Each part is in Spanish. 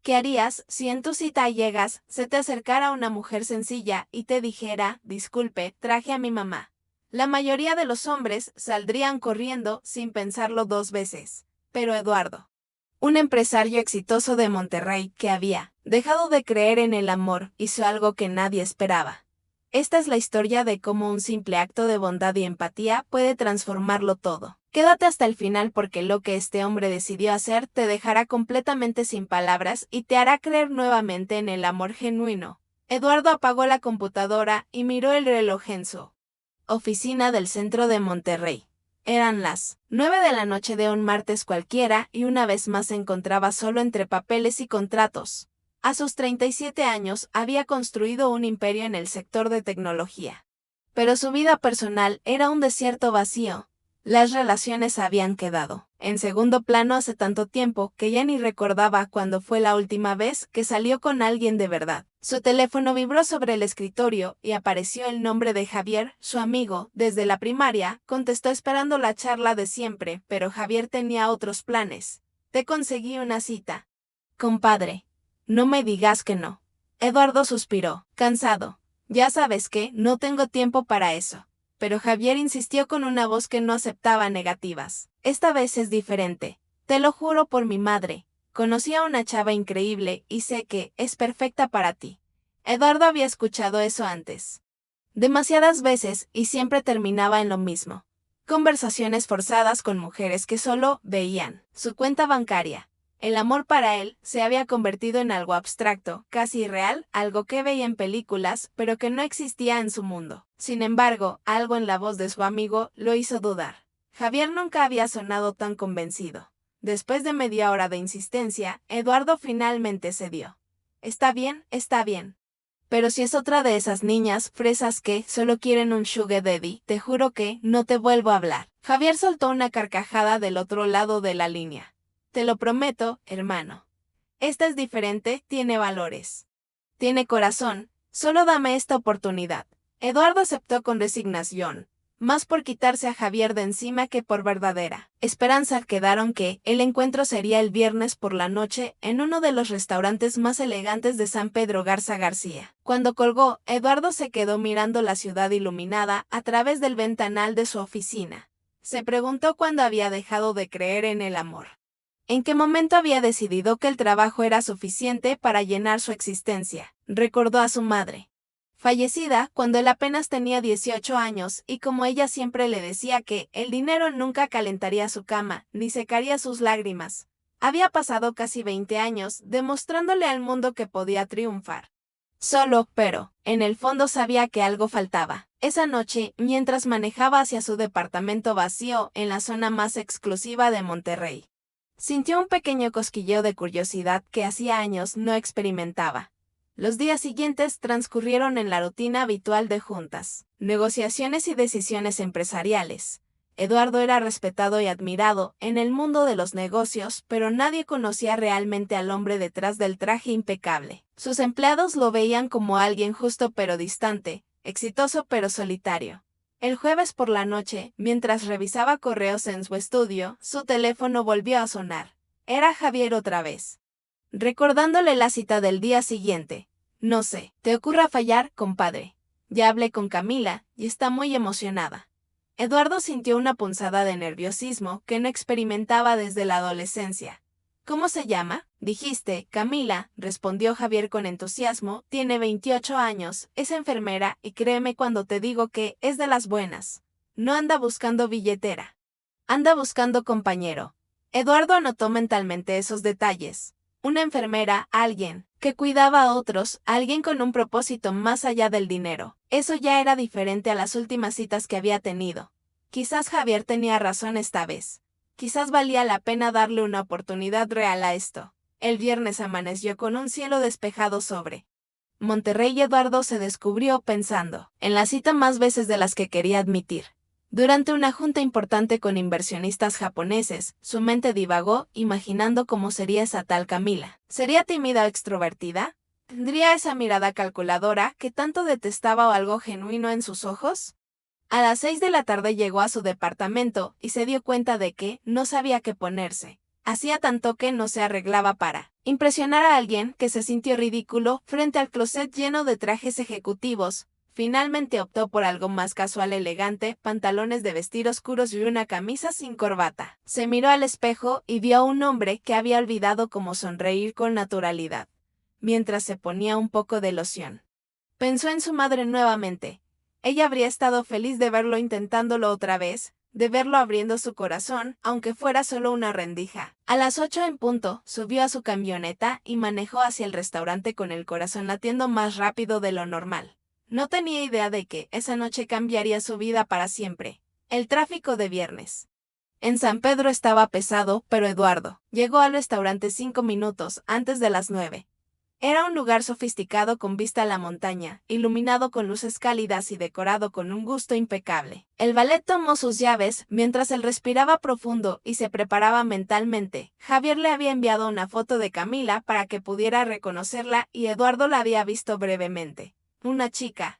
¿Qué harías si en tu cita a llegas se te acercara una mujer sencilla y te dijera, disculpe, traje a mi mamá? La mayoría de los hombres saldrían corriendo sin pensarlo dos veces. Pero Eduardo, un empresario exitoso de Monterrey que había dejado de creer en el amor, hizo algo que nadie esperaba. Esta es la historia de cómo un simple acto de bondad y empatía puede transformarlo todo. Quédate hasta el final porque lo que este hombre decidió hacer te dejará completamente sin palabras y te hará creer nuevamente en el amor genuino. Eduardo apagó la computadora y miró el reloj en su oficina del centro de Monterrey. Eran las 9 de la noche de un martes cualquiera y una vez más se encontraba solo entre papeles y contratos. A sus 37 años había construido un imperio en el sector de tecnología. Pero su vida personal era un desierto vacío. Las relaciones habían quedado en segundo plano hace tanto tiempo que ya ni recordaba cuándo fue la última vez que salió con alguien de verdad. Su teléfono vibró sobre el escritorio y apareció el nombre de Javier, su amigo, desde la primaria. Contestó esperando la charla de siempre, pero Javier tenía otros planes. Te conseguí una cita. Compadre, no me digas que no. Eduardo suspiró, cansado. Ya sabes que no tengo tiempo para eso. Pero Javier insistió con una voz que no aceptaba negativas. Esta vez es diferente. Te lo juro por mi madre. Conocí a una chava increíble y sé que es perfecta para ti. Eduardo había escuchado eso antes. Demasiadas veces y siempre terminaba en lo mismo. Conversaciones forzadas con mujeres que solo veían su cuenta bancaria. El amor para él se había convertido en algo abstracto, casi irreal, algo que veía en películas, pero que no existía en su mundo. Sin embargo, algo en la voz de su amigo lo hizo dudar. Javier nunca había sonado tan convencido. Después de media hora de insistencia, Eduardo finalmente cedió. Está bien, está bien. Pero si es otra de esas niñas fresas que solo quieren un sugar daddy, te juro que no te vuelvo a hablar. Javier soltó una carcajada del otro lado de la línea. Te lo prometo, hermano. Esta es diferente, tiene valores. Tiene corazón, solo dame esta oportunidad. Eduardo aceptó con resignación, más por quitarse a Javier de encima que por verdadera esperanza. Quedaron que el encuentro sería el viernes por la noche en uno de los restaurantes más elegantes de San Pedro Garza García. Cuando colgó, Eduardo se quedó mirando la ciudad iluminada a través del ventanal de su oficina. Se preguntó cuándo había dejado de creer en el amor. ¿En qué momento había decidido que el trabajo era suficiente para llenar su existencia? Recordó a su madre, fallecida cuando él apenas tenía 18 años, y como ella siempre le decía que el dinero nunca calentaría su cama, ni secaría sus lágrimas. Había pasado casi 20 años demostrándole al mundo que podía triunfar. Solo, pero, en el fondo sabía que algo faltaba. Esa noche, mientras manejaba hacia su departamento vacío en la zona más exclusiva de Monterrey, sintió un pequeño cosquilleo de curiosidad que hacía años no experimentaba. Los días siguientes transcurrieron en la rutina habitual de juntas, negociaciones y decisiones empresariales. Eduardo era respetado y admirado en el mundo de los negocios, pero nadie conocía realmente al hombre detrás del traje impecable. Sus empleados lo veían como alguien justo pero distante, exitoso pero solitario. El jueves por la noche, mientras revisaba correos en su estudio, su teléfono volvió a sonar. Era Javier otra vez, recordándole la cita del día siguiente. No sé, te ocurra fallar, compadre. Ya hablé con Camila y está muy emocionada. Eduardo sintió una punzada de nerviosismo que no experimentaba desde la adolescencia. ¿Cómo se llama? Dijiste, Camila, respondió Javier con entusiasmo. Tiene 28 años, es enfermera y créeme cuando te digo que es de las buenas. No anda buscando billetera. Anda buscando compañero. Eduardo anotó mentalmente esos detalles. Una enfermera, alguien que cuidaba a otros, alguien con un propósito más allá del dinero. Eso ya era diferente a las últimas citas que había tenido. Quizás Javier tenía razón esta vez. Quizás valía la pena darle una oportunidad real a esto. El viernes amaneció con un cielo despejado sobre Monterrey y Eduardo se descubrió pensando en la cita más veces de las que quería admitir. Durante una junta importante con inversionistas japoneses, su mente divagó, imaginando cómo sería esa tal Camila. ¿Sería tímida o extrovertida? ¿Tendría esa mirada calculadora que tanto detestaba o algo genuino en sus ojos? A las 6 de la tarde llegó a su departamento y se dio cuenta de que no sabía qué ponerse. Hacía tanto que no se arreglaba para impresionar a alguien que se sintió ridículo frente al closet lleno de trajes ejecutivos. Finalmente optó por algo más casual elegante, pantalones de vestir oscuros y una camisa sin corbata. Se miró al espejo y vio a un hombre que había olvidado cómo sonreír con naturalidad, mientras se ponía un poco de loción. Pensó en su madre nuevamente. Ella habría estado feliz de verlo intentándolo otra vez, de verlo abriendo su corazón, aunque fuera solo una rendija. A las 8 en punto, subió a su camioneta y manejó hacia el restaurante con el corazón latiendo más rápido de lo normal. No tenía idea de que esa noche cambiaría su vida para siempre. El tráfico de viernes en San Pedro estaba pesado, pero Eduardo llegó al restaurante 5 minutos antes de las 9. Era un lugar sofisticado con vista a la montaña, iluminado con luces cálidas y decorado con un gusto impecable. El valet tomó sus llaves mientras él respiraba profundo y se preparaba mentalmente. Javier le había enviado una foto de Camila para que pudiera reconocerla y Eduardo la había visto brevemente. Una chica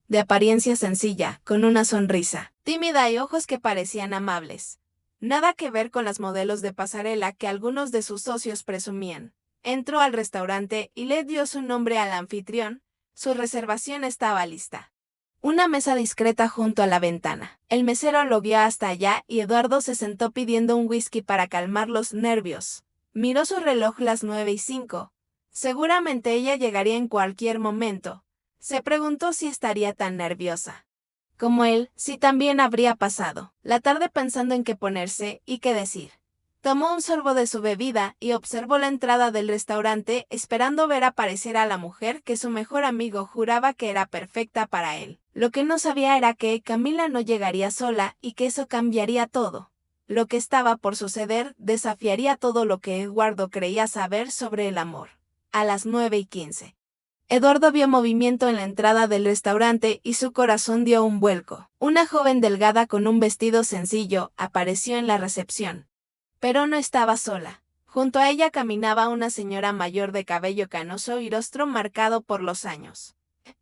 de apariencia sencilla, con una sonrisa tímida y ojos que parecían amables. Nada que ver con las modelos de pasarela que algunos de sus socios presumían. Entró al restaurante y le dio su nombre al anfitrión. Su reservación estaba lista. Una mesa discreta junto a la ventana. El mesero lo vio hasta allá y Eduardo se sentó pidiendo un whisky para calmar los nervios. Miró su reloj las 9:05. Seguramente ella llegaría en cualquier momento. Se preguntó si estaría tan nerviosa como él, si también habría pasado la tarde pensando en qué ponerse y qué decir. Tomó un sorbo de su bebida y observó la entrada del restaurante esperando ver aparecer a la mujer que su mejor amigo juraba que era perfecta para él. Lo que no sabía era que Camila no llegaría sola y que eso cambiaría todo. Lo que estaba por suceder desafiaría todo lo que Eduardo creía saber sobre el amor. A las 9:15. Eduardo vio movimiento en la entrada del restaurante y su corazón dio un vuelco. Una joven delgada con un vestido sencillo apareció en la recepción. Pero no estaba sola. Junto a ella caminaba una señora mayor de cabello canoso y rostro marcado por los años.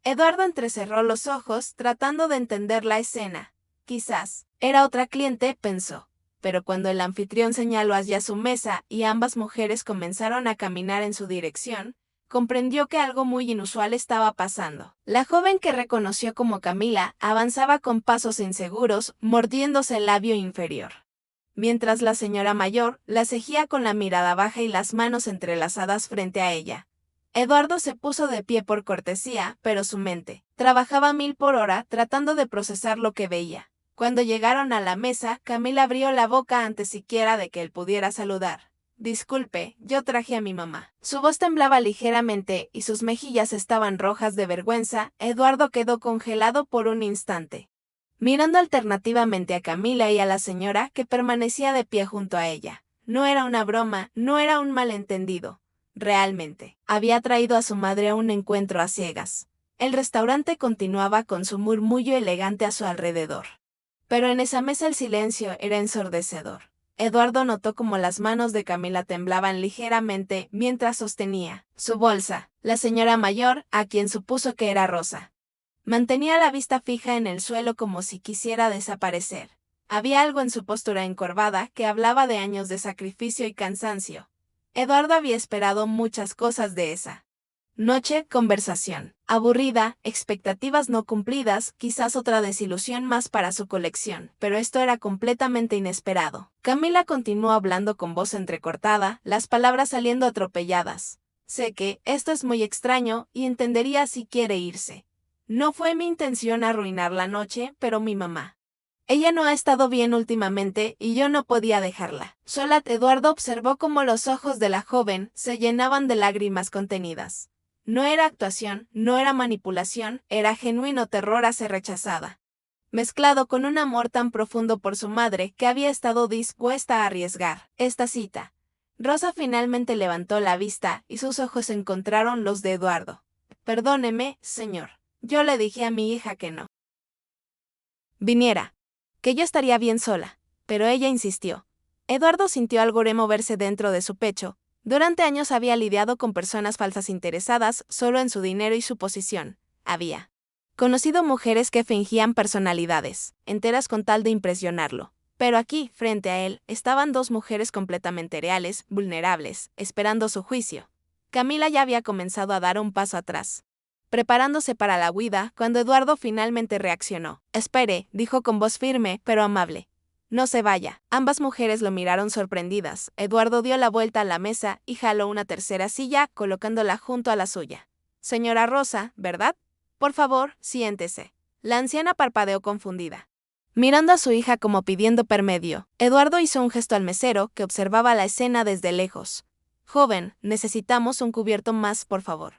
Eduardo entrecerró los ojos tratando de entender la escena. Quizás era otra cliente, pensó. Pero cuando el anfitrión señaló hacia su mesa y ambas mujeres comenzaron a caminar en su dirección, comprendió que algo muy inusual estaba pasando. La joven que reconoció como Camila avanzaba con pasos inseguros, mordiéndose el labio inferior, mientras la señora mayor la seguía con la mirada baja y las manos entrelazadas frente a ella. Eduardo se puso de pie por cortesía, pero su mente trabajaba a 1000 por hora tratando de procesar lo que veía. Cuando llegaron a la mesa, Camila abrió la boca antes siquiera de que él pudiera saludar. Disculpe, yo traje a mi mamá. Su voz temblaba ligeramente y sus mejillas estaban rojas de vergüenza. Eduardo quedó congelado por un instante, mirando alternativamente a Camila y a la señora que permanecía de pie junto a ella. No era una broma, no era un malentendido. Realmente, había traído a su madre a un encuentro a ciegas. El restaurante continuaba con su murmullo elegante a su alrededor. Pero en esa mesa el silencio era ensordecedor. Eduardo notó cómo las manos de Camila temblaban ligeramente mientras sostenía su bolsa. La señora mayor, a quien supuso que era Rosa, mantenía la vista fija en el suelo como si quisiera desaparecer. Había algo en su postura encorvada que hablaba de años de sacrificio y cansancio. Eduardo había esperado muchas cosas de esa noche. Conversación aburrida, expectativas no cumplidas, quizás otra desilusión más para su colección, pero esto era completamente inesperado. Camila continuó hablando con voz entrecortada, las palabras saliendo atropelladas. Sé que esto es muy extraño y entendería si quiere irse. No fue mi intención arruinar la noche, pero mi mamá. Ella no ha estado bien últimamente y yo no podía dejarla. Sola. Eduardo observó cómo los ojos de la joven se llenaban de lágrimas contenidas. No era actuación, no era manipulación, era genuino terror a ser rechazada, mezclado con un amor tan profundo por su madre que había estado dispuesta a arriesgar esta cita. Rosa finalmente levantó la vista y sus ojos encontraron los de Eduardo. Perdóneme, señor. Yo le dije a mi hija que no viniera, que yo estaría bien sola, pero ella insistió. Eduardo sintió algo removerse dentro de su pecho. Durante años había lidiado con personas falsas interesadas solo en su dinero y su posición. Había conocido mujeres que fingían personalidades enteras con tal de impresionarlo. Pero aquí, frente a él, estaban dos mujeres completamente reales, vulnerables, esperando su juicio. Camila ya había comenzado a dar un paso atrás, preparándose para la huida, cuando Eduardo finalmente reaccionó. «Espere», dijo con voz firme, pero amable. «No se vaya». Ambas mujeres lo miraron sorprendidas. Eduardo dio la vuelta a la mesa y jaló una tercera silla, colocándola junto a la suya. «Señora Rosa, ¿verdad? Por favor, siéntese». La anciana parpadeó confundida, mirando a su hija como pidiendo permedio. Eduardo hizo un gesto al mesero, que observaba la escena desde lejos. «Joven, necesitamos un cubierto más, por favor».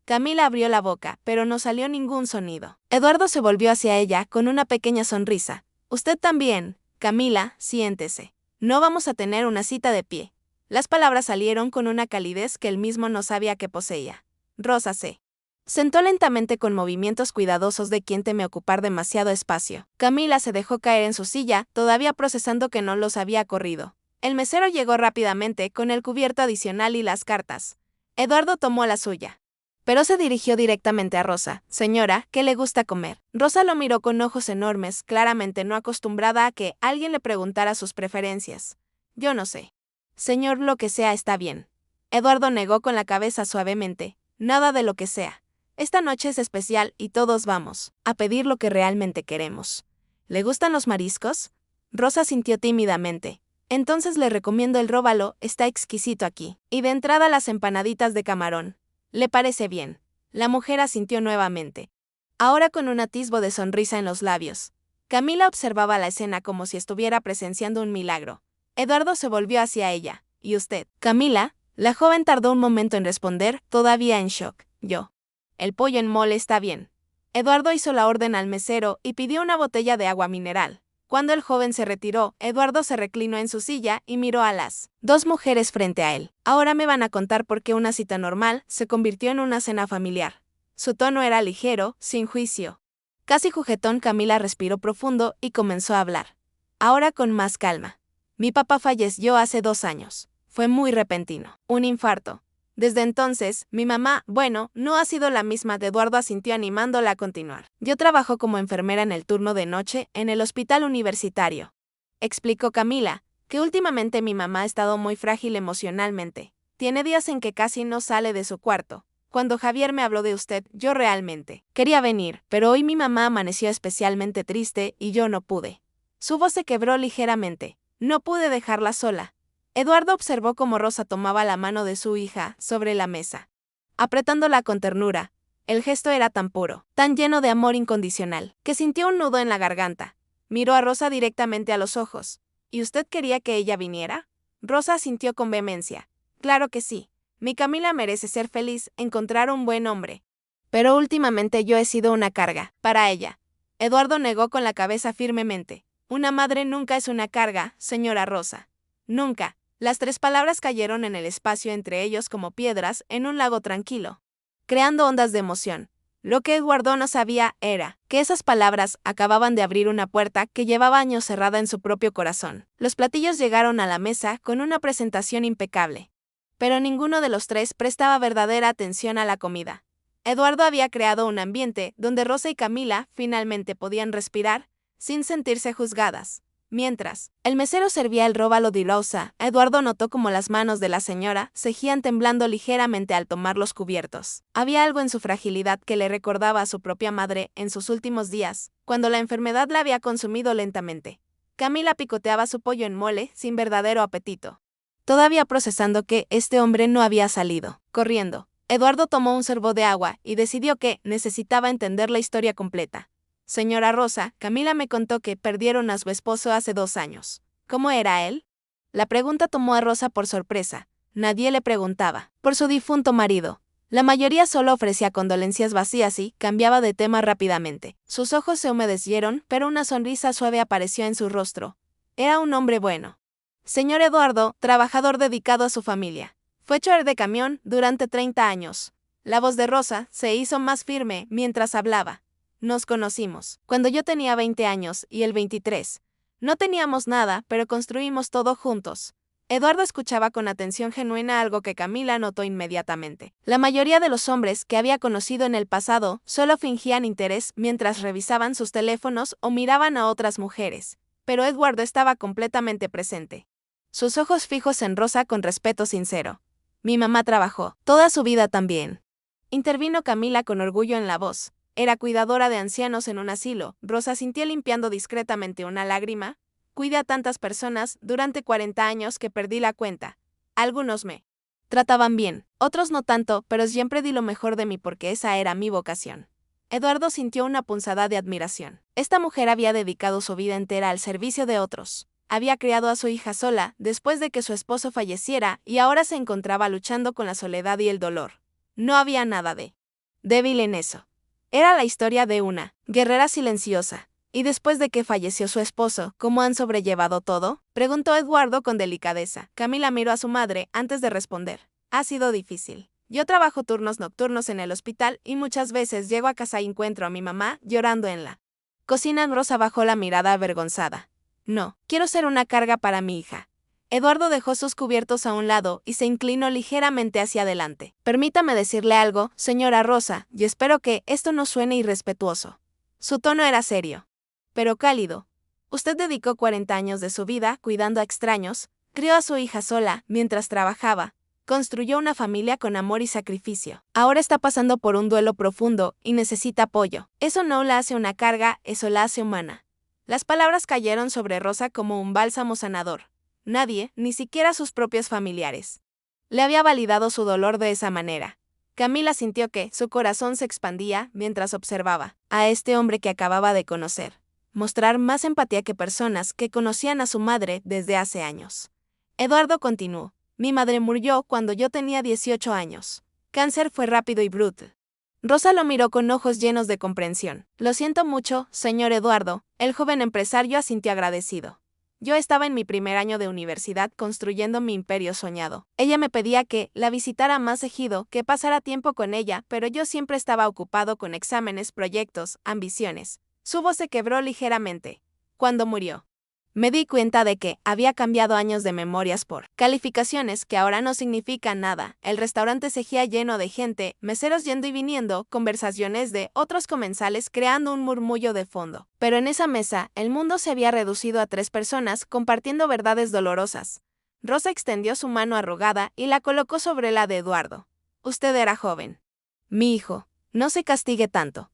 Camila abrió la boca, pero no salió ningún sonido. Eduardo se volvió hacia ella con una pequeña sonrisa. «Usted también. Camila, siéntese. No vamos a tener una cita de pie». Las palabras salieron con una calidez que él mismo no sabía que poseía. Rosa se sentó lentamente con movimientos cuidadosos de quien teme ocupar demasiado espacio. Camila se dejó caer en su silla, todavía procesando que no los había corrido. El mesero llegó rápidamente con el cubierto adicional y las cartas. Eduardo tomó la suya, pero se dirigió directamente a Rosa. «Señora, ¿qué le gusta comer?». Rosa lo miró con ojos enormes, claramente no acostumbrada a que alguien le preguntara sus preferencias. «Yo no sé». «Señor, lo que sea está bien». Eduardo negó con la cabeza suavemente. «Nada de lo que sea. Esta noche es especial y todos vamos a pedir lo que realmente queremos». «¿Le gustan los mariscos?». Rosa sintió tímidamente. «Entonces le recomiendo el róbalo, está exquisito aquí. Y de entrada las empanaditas de camarón. ¿Le parece bien?». La mujer asintió nuevamente, ahora con un atisbo de sonrisa en los labios. Camila observaba la escena como si estuviera presenciando un milagro. Eduardo se volvió hacia ella. «¿Y usted?». «Camila». La joven tardó un momento en responder, todavía en shock. «Yo. El pollo en mole está bien». Eduardo hizo la orden al mesero y pidió una botella de agua mineral. Cuando el joven se retiró, Eduardo se reclinó en su silla y miró a las dos mujeres frente a él. «Ahora me van a contar por qué una cita normal se convirtió en una cena familiar». Su tono era ligero, sin juicio. Casi juguetón. Camila respiró profundo y comenzó a hablar, ahora con más calma. «Mi papá falleció hace 2 años. Fue muy repentino. Un infarto. Desde entonces, mi mamá, bueno, no ha sido la misma». Eduardo asintió animándola a continuar. «Yo trabajo como enfermera en el turno de noche en el hospital universitario», explicó Camila, «que últimamente mi mamá ha estado muy frágil emocionalmente. Tiene días en que casi no sale de su cuarto. Cuando Javier me habló de usted, yo realmente quería venir, pero hoy mi mamá amaneció especialmente triste y yo no pude». Su voz se quebró ligeramente. «No pude dejarla sola». Eduardo observó cómo Rosa tomaba la mano de su hija sobre la mesa, apretándola con ternura. El gesto era tan puro, tan lleno de amor incondicional, que sintió un nudo en la garganta. Miró a Rosa directamente a los ojos. «¿Y usted quería que ella viniera?». Rosa asintió con vehemencia. «Claro que sí. Mi Camila merece ser feliz, encontrar un buen hombre. Pero últimamente yo he sido una carga para ella». Eduardo negó con la cabeza firmemente. «Una madre nunca es una carga, señora Rosa. Nunca». Las 3 palabras cayeron en el espacio entre ellos como piedras en un lago tranquilo, creando ondas de emoción. Lo que Eduardo no sabía era que esas palabras acababan de abrir una puerta que llevaba años cerrada en su propio corazón. Los platillos llegaron a la mesa con una presentación impecable, pero ninguno de los 3 prestaba verdadera atención a la comida. Eduardo había creado un ambiente donde Rosa y Camila finalmente podían respirar sin sentirse juzgadas. Mientras el mesero servía el róbalo de Rosa, Eduardo notó como las manos de la señora seguían temblando ligeramente al tomar los cubiertos. Había algo en su fragilidad que le recordaba a su propia madre en sus últimos días, cuando la enfermedad la había consumido lentamente. Camila picoteaba su pollo en mole sin verdadero apetito, todavía procesando que este hombre no había salido corriendo. Eduardo tomó un sorbo de agua y decidió que necesitaba entender la historia completa. «Señora Rosa, Camila me contó que perdieron a su esposo hace 2 años. ¿Cómo era él?». La pregunta tomó a Rosa por sorpresa. Nadie le preguntaba por su difunto marido. La mayoría solo ofrecía condolencias vacías y cambiaba de tema rápidamente. Sus ojos se humedecieron, pero una sonrisa suave apareció en su rostro. Era un hombre bueno. «Señor Eduardo, trabajador dedicado a su familia. Fue chofer de camión durante 30 años». La voz de Rosa se hizo más firme mientras hablaba. «Nos conocimos cuando yo tenía 20 años y él 23. No teníamos nada, pero construimos todo juntos». Eduardo escuchaba con atención genuina algo que Camila notó inmediatamente. La mayoría de los hombres que había conocido en el pasado solo fingían interés mientras revisaban sus teléfonos o miraban a otras mujeres. pero Eduardo estaba completamente presente. Sus ojos fijos en Rosa con respeto sincero. Mi mamá trabajó, toda su vida también. Intervino Camila con orgullo en la voz. Era cuidadora de ancianos en un asilo. Rosa sintió limpiando discretamente una lágrima. Cuidé a tantas personas durante 40 años que perdí la cuenta. Algunos me trataban bien, otros no tanto, pero siempre di lo mejor de mí porque esa era mi vocación. Eduardo sintió una punzada de admiración. Esta mujer había dedicado su vida entera al servicio de otros. Había criado a su hija sola después de que su esposo falleciera y ahora se encontraba luchando con la soledad y el dolor. No había nada de débil en eso. Era la historia de una guerrera silenciosa. ¿Y después de que falleció su esposo, cómo han sobrellevado todo?, preguntó Eduardo con delicadeza. Camila miró a su madre antes de responder. Ha sido difícil. Yo trabajo turnos nocturnos en el hospital y muchas veces llego a casa y encuentro a mi mamá llorando en la cocina. Rosa bajó la mirada avergonzada. No, quiero ser una carga para mi hija. Eduardo dejó sus cubiertos a un lado y se inclinó ligeramente hacia adelante. Permítame decirle algo, señora Rosa, y espero que esto no suene irrespetuoso. Su tono era serio, pero cálido. Usted dedicó 40 años de su vida cuidando a extraños, crió a su hija sola mientras trabajaba, construyó una familia con amor y sacrificio. Ahora está pasando por un duelo profundo y necesita apoyo. Eso no la hace una carga, eso la hace humana. Las palabras cayeron sobre Rosa como un bálsamo sanador. Nadie, ni siquiera sus propios familiares, le había validado su dolor de esa manera. Camila sintió que su corazón se expandía mientras observaba a este hombre que acababa de conocer mostrar más empatía que personas que conocían a su madre desde hace años. Eduardo continuó. Mi madre murió cuando yo tenía 18 años. Cáncer fue rápido y brutal. Rosa lo miró con ojos llenos de comprensión. Lo siento mucho, señor Eduardo. El joven empresario asintió agradecido. Yo estaba en mi primer año de universidad construyendo mi imperio soñado. Ella me pedía que la visitara más seguido, que pasara tiempo con ella, pero yo siempre estaba ocupado con exámenes, proyectos, ambiciones. Su voz se quebró ligeramente. Cuando murió, me di cuenta de que había cambiado años de memorias por calificaciones que ahora no significan nada. El restaurante seguía lleno de gente, meseros yendo y viniendo, conversaciones de otros comensales creando un murmullo de fondo. Pero en esa mesa, el mundo se había reducido a 3 personas compartiendo verdades dolorosas. Rosa extendió su mano arrugada y la colocó sobre la de Eduardo. Usted era joven. Mi hijo, no se castigue tanto.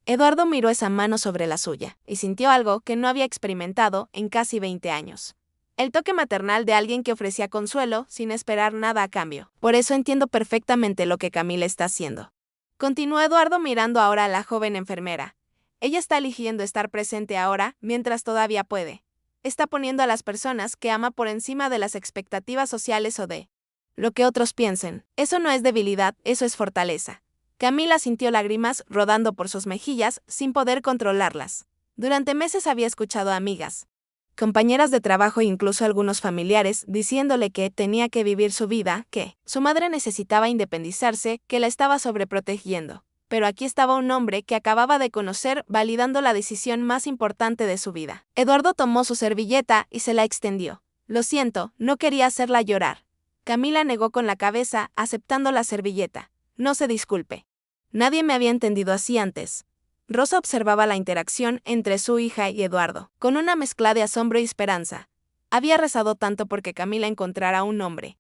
Eduardo miró esa mano sobre la suya y sintió algo que no había experimentado en casi 20 años. El toque maternal de alguien que ofrecía consuelo sin esperar nada a cambio. Por eso entiendo perfectamente lo que Camila está haciendo. Continuó Eduardo mirando ahora a la joven enfermera. Ella está eligiendo estar presente ahora mientras todavía puede. Está poniendo a las personas que ama por encima de las expectativas sociales o de lo que otros piensen. Eso no es debilidad, eso es fortaleza. Camila sintió lágrimas rodando por sus mejillas sin poder controlarlas. Durante meses había escuchado a amigas, compañeras de trabajo e incluso algunos familiares diciéndole que tenía que vivir su vida, que su madre necesitaba independizarse, que la estaba sobreprotegiendo. Pero aquí estaba un hombre que acababa de conocer validando la decisión más importante de su vida. Eduardo tomó su servilleta y se la extendió. Lo siento, no quería hacerla llorar. Camila negó con la cabeza, aceptando la servilleta. No se disculpe. Nadie me había entendido así antes. Rosa observaba la interacción entre su hija y Eduardo, con una mezcla de asombro y esperanza. Había rezado tanto porque Camila encontrara un hombre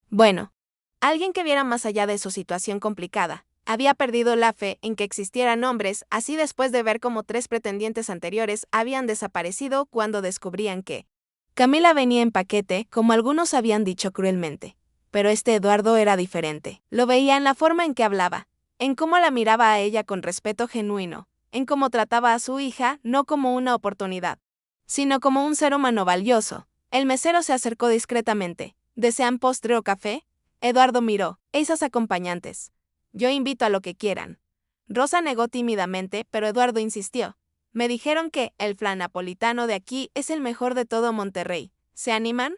bueno, alguien que viera más allá de su situación complicada. Había perdido la fe en que existieran hombres así después de ver cómo 3 pretendientes anteriores habían desaparecido cuando descubrían que Camila venía en paquete, como algunos habían dicho cruelmente. Pero este Eduardo era diferente. Lo veía en la forma en que hablaba, en cómo la miraba a ella con respeto genuino, en cómo trataba a su hija no como una oportunidad, sino como un ser humano valioso. El mesero se acercó discretamente. ¿Desean postre o café? Eduardo miró. Esos acompañantes. Yo invito a lo que quieran. Rosa negó tímidamente, pero Eduardo insistió. Me dijeron que el flan napolitano de aquí es el mejor de todo Monterrey. ¿Se animan?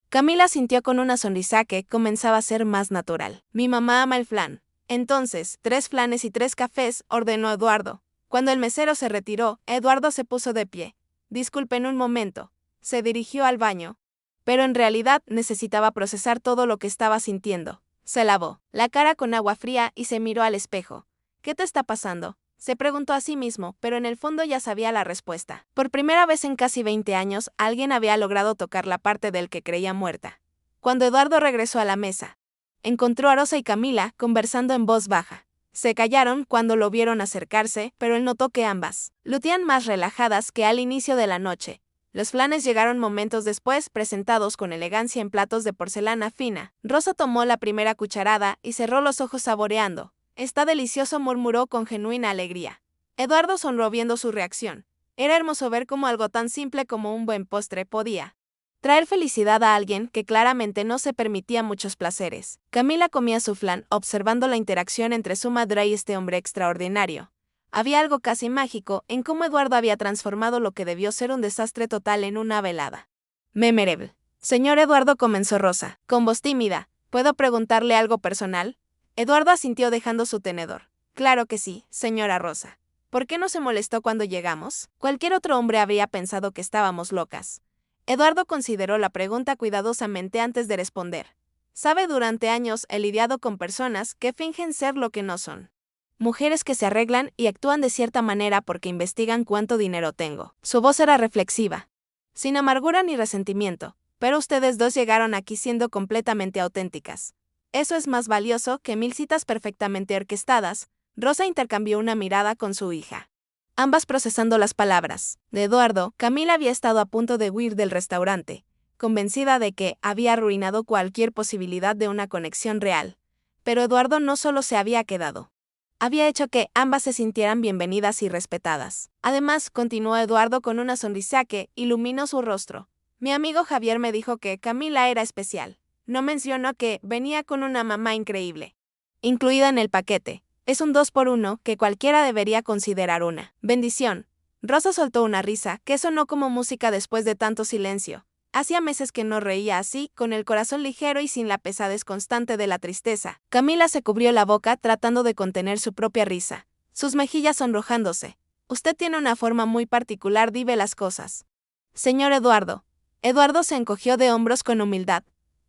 Camila sintió con una sonrisa que comenzaba a ser más natural. Mi mamá ama el flan. Entonces, 3 flanes y 3 cafés, ordenó Eduardo. Cuando el mesero se retiró, Eduardo se puso de pie. Disculpen un momento. Se dirigió al baño. Pero en realidad necesitaba procesar todo lo que estaba sintiendo. Se lavó la cara con agua fría y se miró al espejo. ¿Qué te está pasando? Se preguntó a sí mismo, pero en el fondo ya sabía la respuesta. Por primera vez en casi 20 años, alguien había logrado tocar la parte del que creía muerta. Cuando Eduardo regresó a la mesa, encontró a Rosa y Camila conversando en voz baja. Se callaron cuando lo vieron acercarse, pero él notó que ambas lucían más relajadas que al inicio de la noche. Los flanes llegaron momentos después, presentados con elegancia en platos de porcelana fina. Rosa tomó la primera cucharada y cerró los ojos saboreando. «Está delicioso», murmuró con genuina alegría. Eduardo sonrió viendo su reacción. Era hermoso ver cómo algo tan simple como un buen postre podía traer felicidad a alguien que claramente no se permitía muchos placeres. Camila comía su flan, observando la interacción entre su madre y este hombre extraordinario. Había algo casi mágico en cómo Eduardo había transformado lo que debió ser un desastre total en una velada memorable. Señor Eduardo, comenzó Rosa, con voz tímida, ¿puedo preguntarle algo personal? Eduardo asintió dejando su tenedor. Claro que sí, señora Rosa. ¿Por qué no se molestó cuando llegamos? Cualquier otro hombre habría pensado que estábamos locas. Eduardo consideró la pregunta cuidadosamente antes de responder. Sabe, durante años he lidiado con personas que fingen ser lo que no son. Mujeres que se arreglan y actúan de cierta manera porque investigan cuánto dinero tengo. Su voz era reflexiva, sin amargura ni resentimiento, pero ustedes dos llegaron aquí siendo completamente auténticas. Eso es más valioso que 1000 citas perfectamente orquestadas. Rosa intercambió una mirada con su hija, ambas procesando las palabras de Eduardo. Camila había estado a punto de huir del restaurante, convencida de que había arruinado cualquier posibilidad de una conexión real. Pero Eduardo no solo se había quedado, había hecho que ambas se sintieran bienvenidas y respetadas. Además, continuó Eduardo con una sonrisa que iluminó su rostro. Mi amigo Javier me dijo que Camila era especial. No mencionó que venía con una mamá increíble incluida en el paquete. Es un 2x1 que cualquiera debería considerar una bendición. Rosa soltó una risa que sonó como música después de tanto silencio. Hacía meses que no reía así, con el corazón ligero y sin la pesadez constante de la tristeza. Camila se cubrió la boca tratando de contener su propia risa, sus mejillas sonrojándose. Usted tiene una forma muy particular de ver las cosas. Señor Eduardo. Eduardo se encogió de hombros con humildad.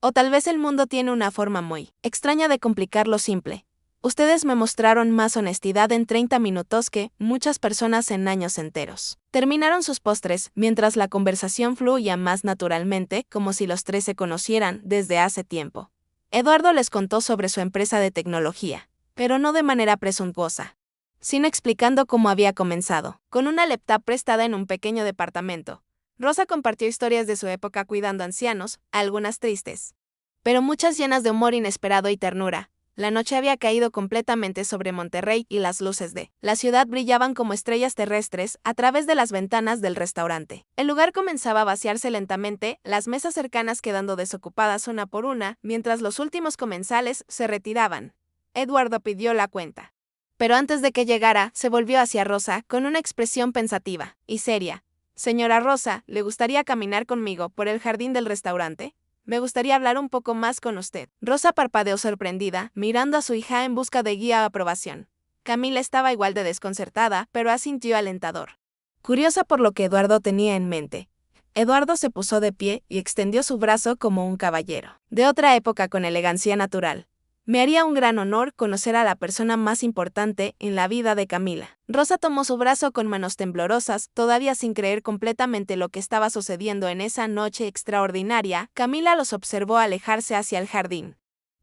O tal vez el mundo tiene una forma muy extraña de complicar lo simple. Ustedes me mostraron más honestidad en 30 minutos que muchas personas en años enteros. Terminaron sus postres, mientras la conversación fluía más naturalmente, como si los tres se conocieran desde hace tiempo. Eduardo les contó sobre su empresa de tecnología, pero no de manera presuntuosa, sino explicando cómo había comenzado, con una laptop prestada en un pequeño departamento. Rosa compartió historias de su época cuidando ancianos, algunas tristes, pero muchas llenas de humor inesperado y ternura. La noche había caído completamente sobre Monterrey y las luces de la ciudad brillaban como estrellas terrestres a través de las ventanas del restaurante. El lugar comenzaba a vaciarse lentamente, las mesas cercanas quedando desocupadas una por una, mientras los últimos comensales se retiraban. Eduardo pidió la cuenta. Pero antes de que llegara, se volvió hacia Rosa con una expresión pensativa y seria. Señora Rosa, ¿le gustaría caminar conmigo por el jardín del restaurante? Me gustaría hablar un poco más con usted. Rosa parpadeó sorprendida, mirando a su hija en busca de guía o aprobación. Camila estaba igual de desconcertada, pero asintió alentador, curiosa por lo que Eduardo tenía en mente. Eduardo se puso de pie y extendió su brazo como un caballero de otra época con elegancia natural. Me haría un gran honor conocer a la persona más importante en la vida de Camila. Rosa tomó su brazo con manos temblorosas, todavía sin creer completamente lo que estaba sucediendo en esa noche extraordinaria. Camila los observó alejarse hacia el jardín,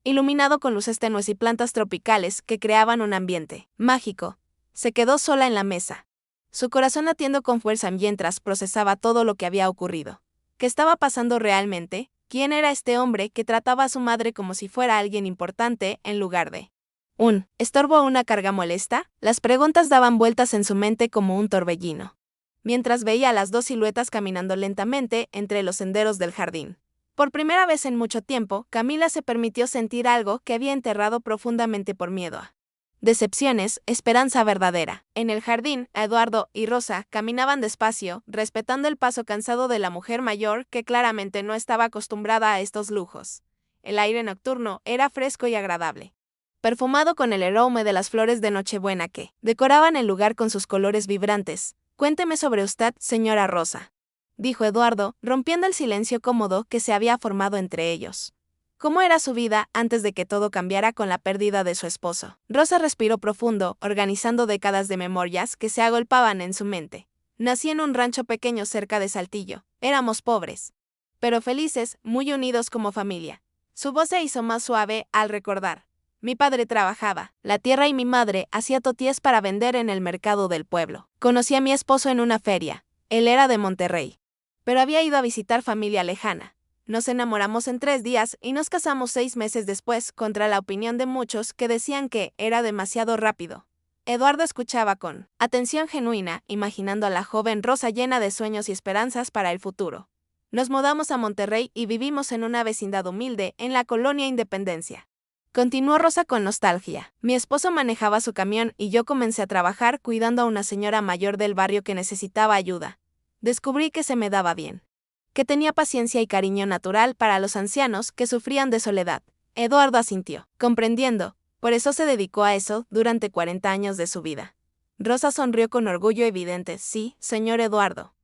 iluminado con luces tenues y plantas tropicales que creaban un ambiente mágico. Se quedó sola en la mesa, su corazón latiendo con fuerza mientras procesaba todo lo que había ocurrido. ¿Qué estaba pasando realmente? ¿Quién era este hombre que trataba a su madre como si fuera alguien importante en lugar de un estorbo o una carga molesta? Las preguntas daban vueltas en su mente como un torbellino, mientras veía a las dos siluetas caminando lentamente entre los senderos del jardín. Por primera vez en mucho tiempo, Camila se permitió sentir algo que había enterrado profundamente por miedo a decepciones, esperanza verdadera. En el jardín, Eduardo y Rosa caminaban despacio, respetando el paso cansado de la mujer mayor que claramente no estaba acostumbrada a estos lujos. El aire nocturno era fresco y agradable, perfumado con el aroma de las flores de Nochebuena que decoraban el lugar con sus colores vibrantes. Cuénteme sobre usted, señora Rosa, dijo Eduardo, rompiendo el silencio cómodo que se había formado entre ellos. ¿Cómo era su vida antes de que todo cambiara con la pérdida de su esposo? Rosa respiró profundo, organizando décadas de memorias que se agolpaban en su mente. Nací en un rancho pequeño cerca de Saltillo. Éramos pobres, pero felices, muy unidos como familia. Su voz se hizo más suave al recordar. Mi padre trabajaba la tierra y mi madre hacía totíes para vender en el mercado del pueblo. Conocí a mi esposo en una feria. Él era de Monterrey, pero había ido a visitar familia lejana. Nos enamoramos en 3 días y nos casamos 6 meses después, contra la opinión de muchos que decían que era demasiado rápido. Eduardo escuchaba con atención genuina, imaginando a la joven Rosa llena de sueños y esperanzas para el futuro. Nos mudamos a Monterrey y vivimos en una vecindad humilde en la colonia Independencia. Continuó Rosa con nostalgia. Mi esposo manejaba su camión y yo comencé a trabajar cuidando a una señora mayor del barrio que necesitaba ayuda. Descubrí que se me daba bien, que tenía paciencia y cariño natural para los ancianos que sufrían de soledad. Eduardo asintió, comprendiendo. Por eso se dedicó a eso durante 40 años de su vida. Rosa sonrió con orgullo evidente. Sí, señor Eduardo.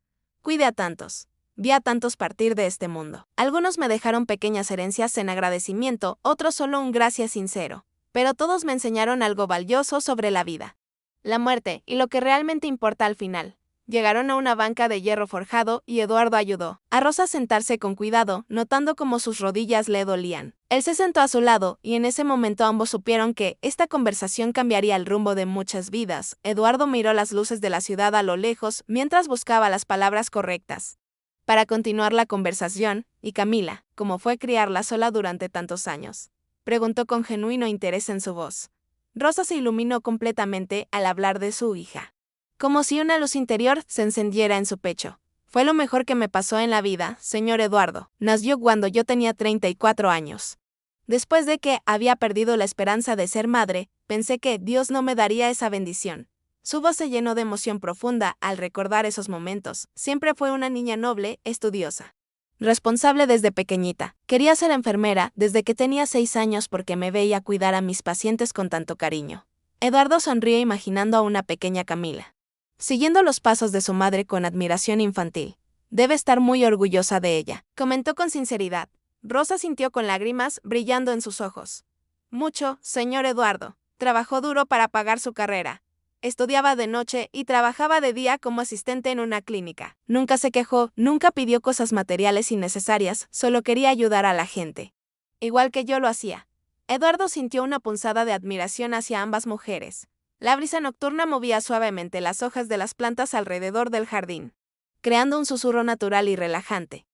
Cuide a tantos. Vi a tantos partir de este mundo. Algunos me dejaron pequeñas herencias en agradecimiento, otros solo un gracias sincero. Pero todos me enseñaron algo valioso sobre la vida, la muerte y lo que realmente importa al final. Llegaron a una banca de hierro forjado y Eduardo ayudó a Rosa a sentarse con cuidado, notando cómo sus rodillas le dolían. Él se sentó a su lado y en ese momento ambos supieron que esta conversación cambiaría el rumbo de muchas vidas. Eduardo miró las luces de la ciudad a lo lejos mientras buscaba las palabras correctas para continuar la conversación. ¿Y Camila, cómo fue criarla sola durante tantos años?, preguntó con genuino interés en su voz. Rosa se iluminó completamente al hablar de su hija, como si una luz interior se encendiera en su pecho. Fue lo mejor que me pasó en la vida, señor Eduardo. Nació cuando yo tenía 34 años. Después de que había perdido la esperanza de ser madre, pensé que Dios no me daría esa bendición. Su voz se llenó de emoción profunda al recordar esos momentos. Siempre fue una niña noble, estudiosa, responsable desde pequeñita. Quería ser enfermera desde que tenía 6 años porque me veía cuidar a mis pacientes con tanto cariño. Eduardo sonrió imaginando a una pequeña Camila, siguiendo los pasos de su madre con admiración infantil. Debe estar muy orgullosa de ella, comentó con sinceridad. Rosa sintió con lágrimas brillando en sus ojos. Mucho, señor Eduardo. Trabajó duro para pagar su carrera. Estudiaba de noche y trabajaba de día como asistente en una clínica. Nunca se quejó, nunca pidió cosas materiales innecesarias, solo quería ayudar a la gente. Igual que yo lo hacía. Eduardo sintió una punzada de admiración hacia ambas mujeres. La brisa nocturna movía suavemente las hojas de las plantas alrededor del jardín, creando un susurro natural y relajante.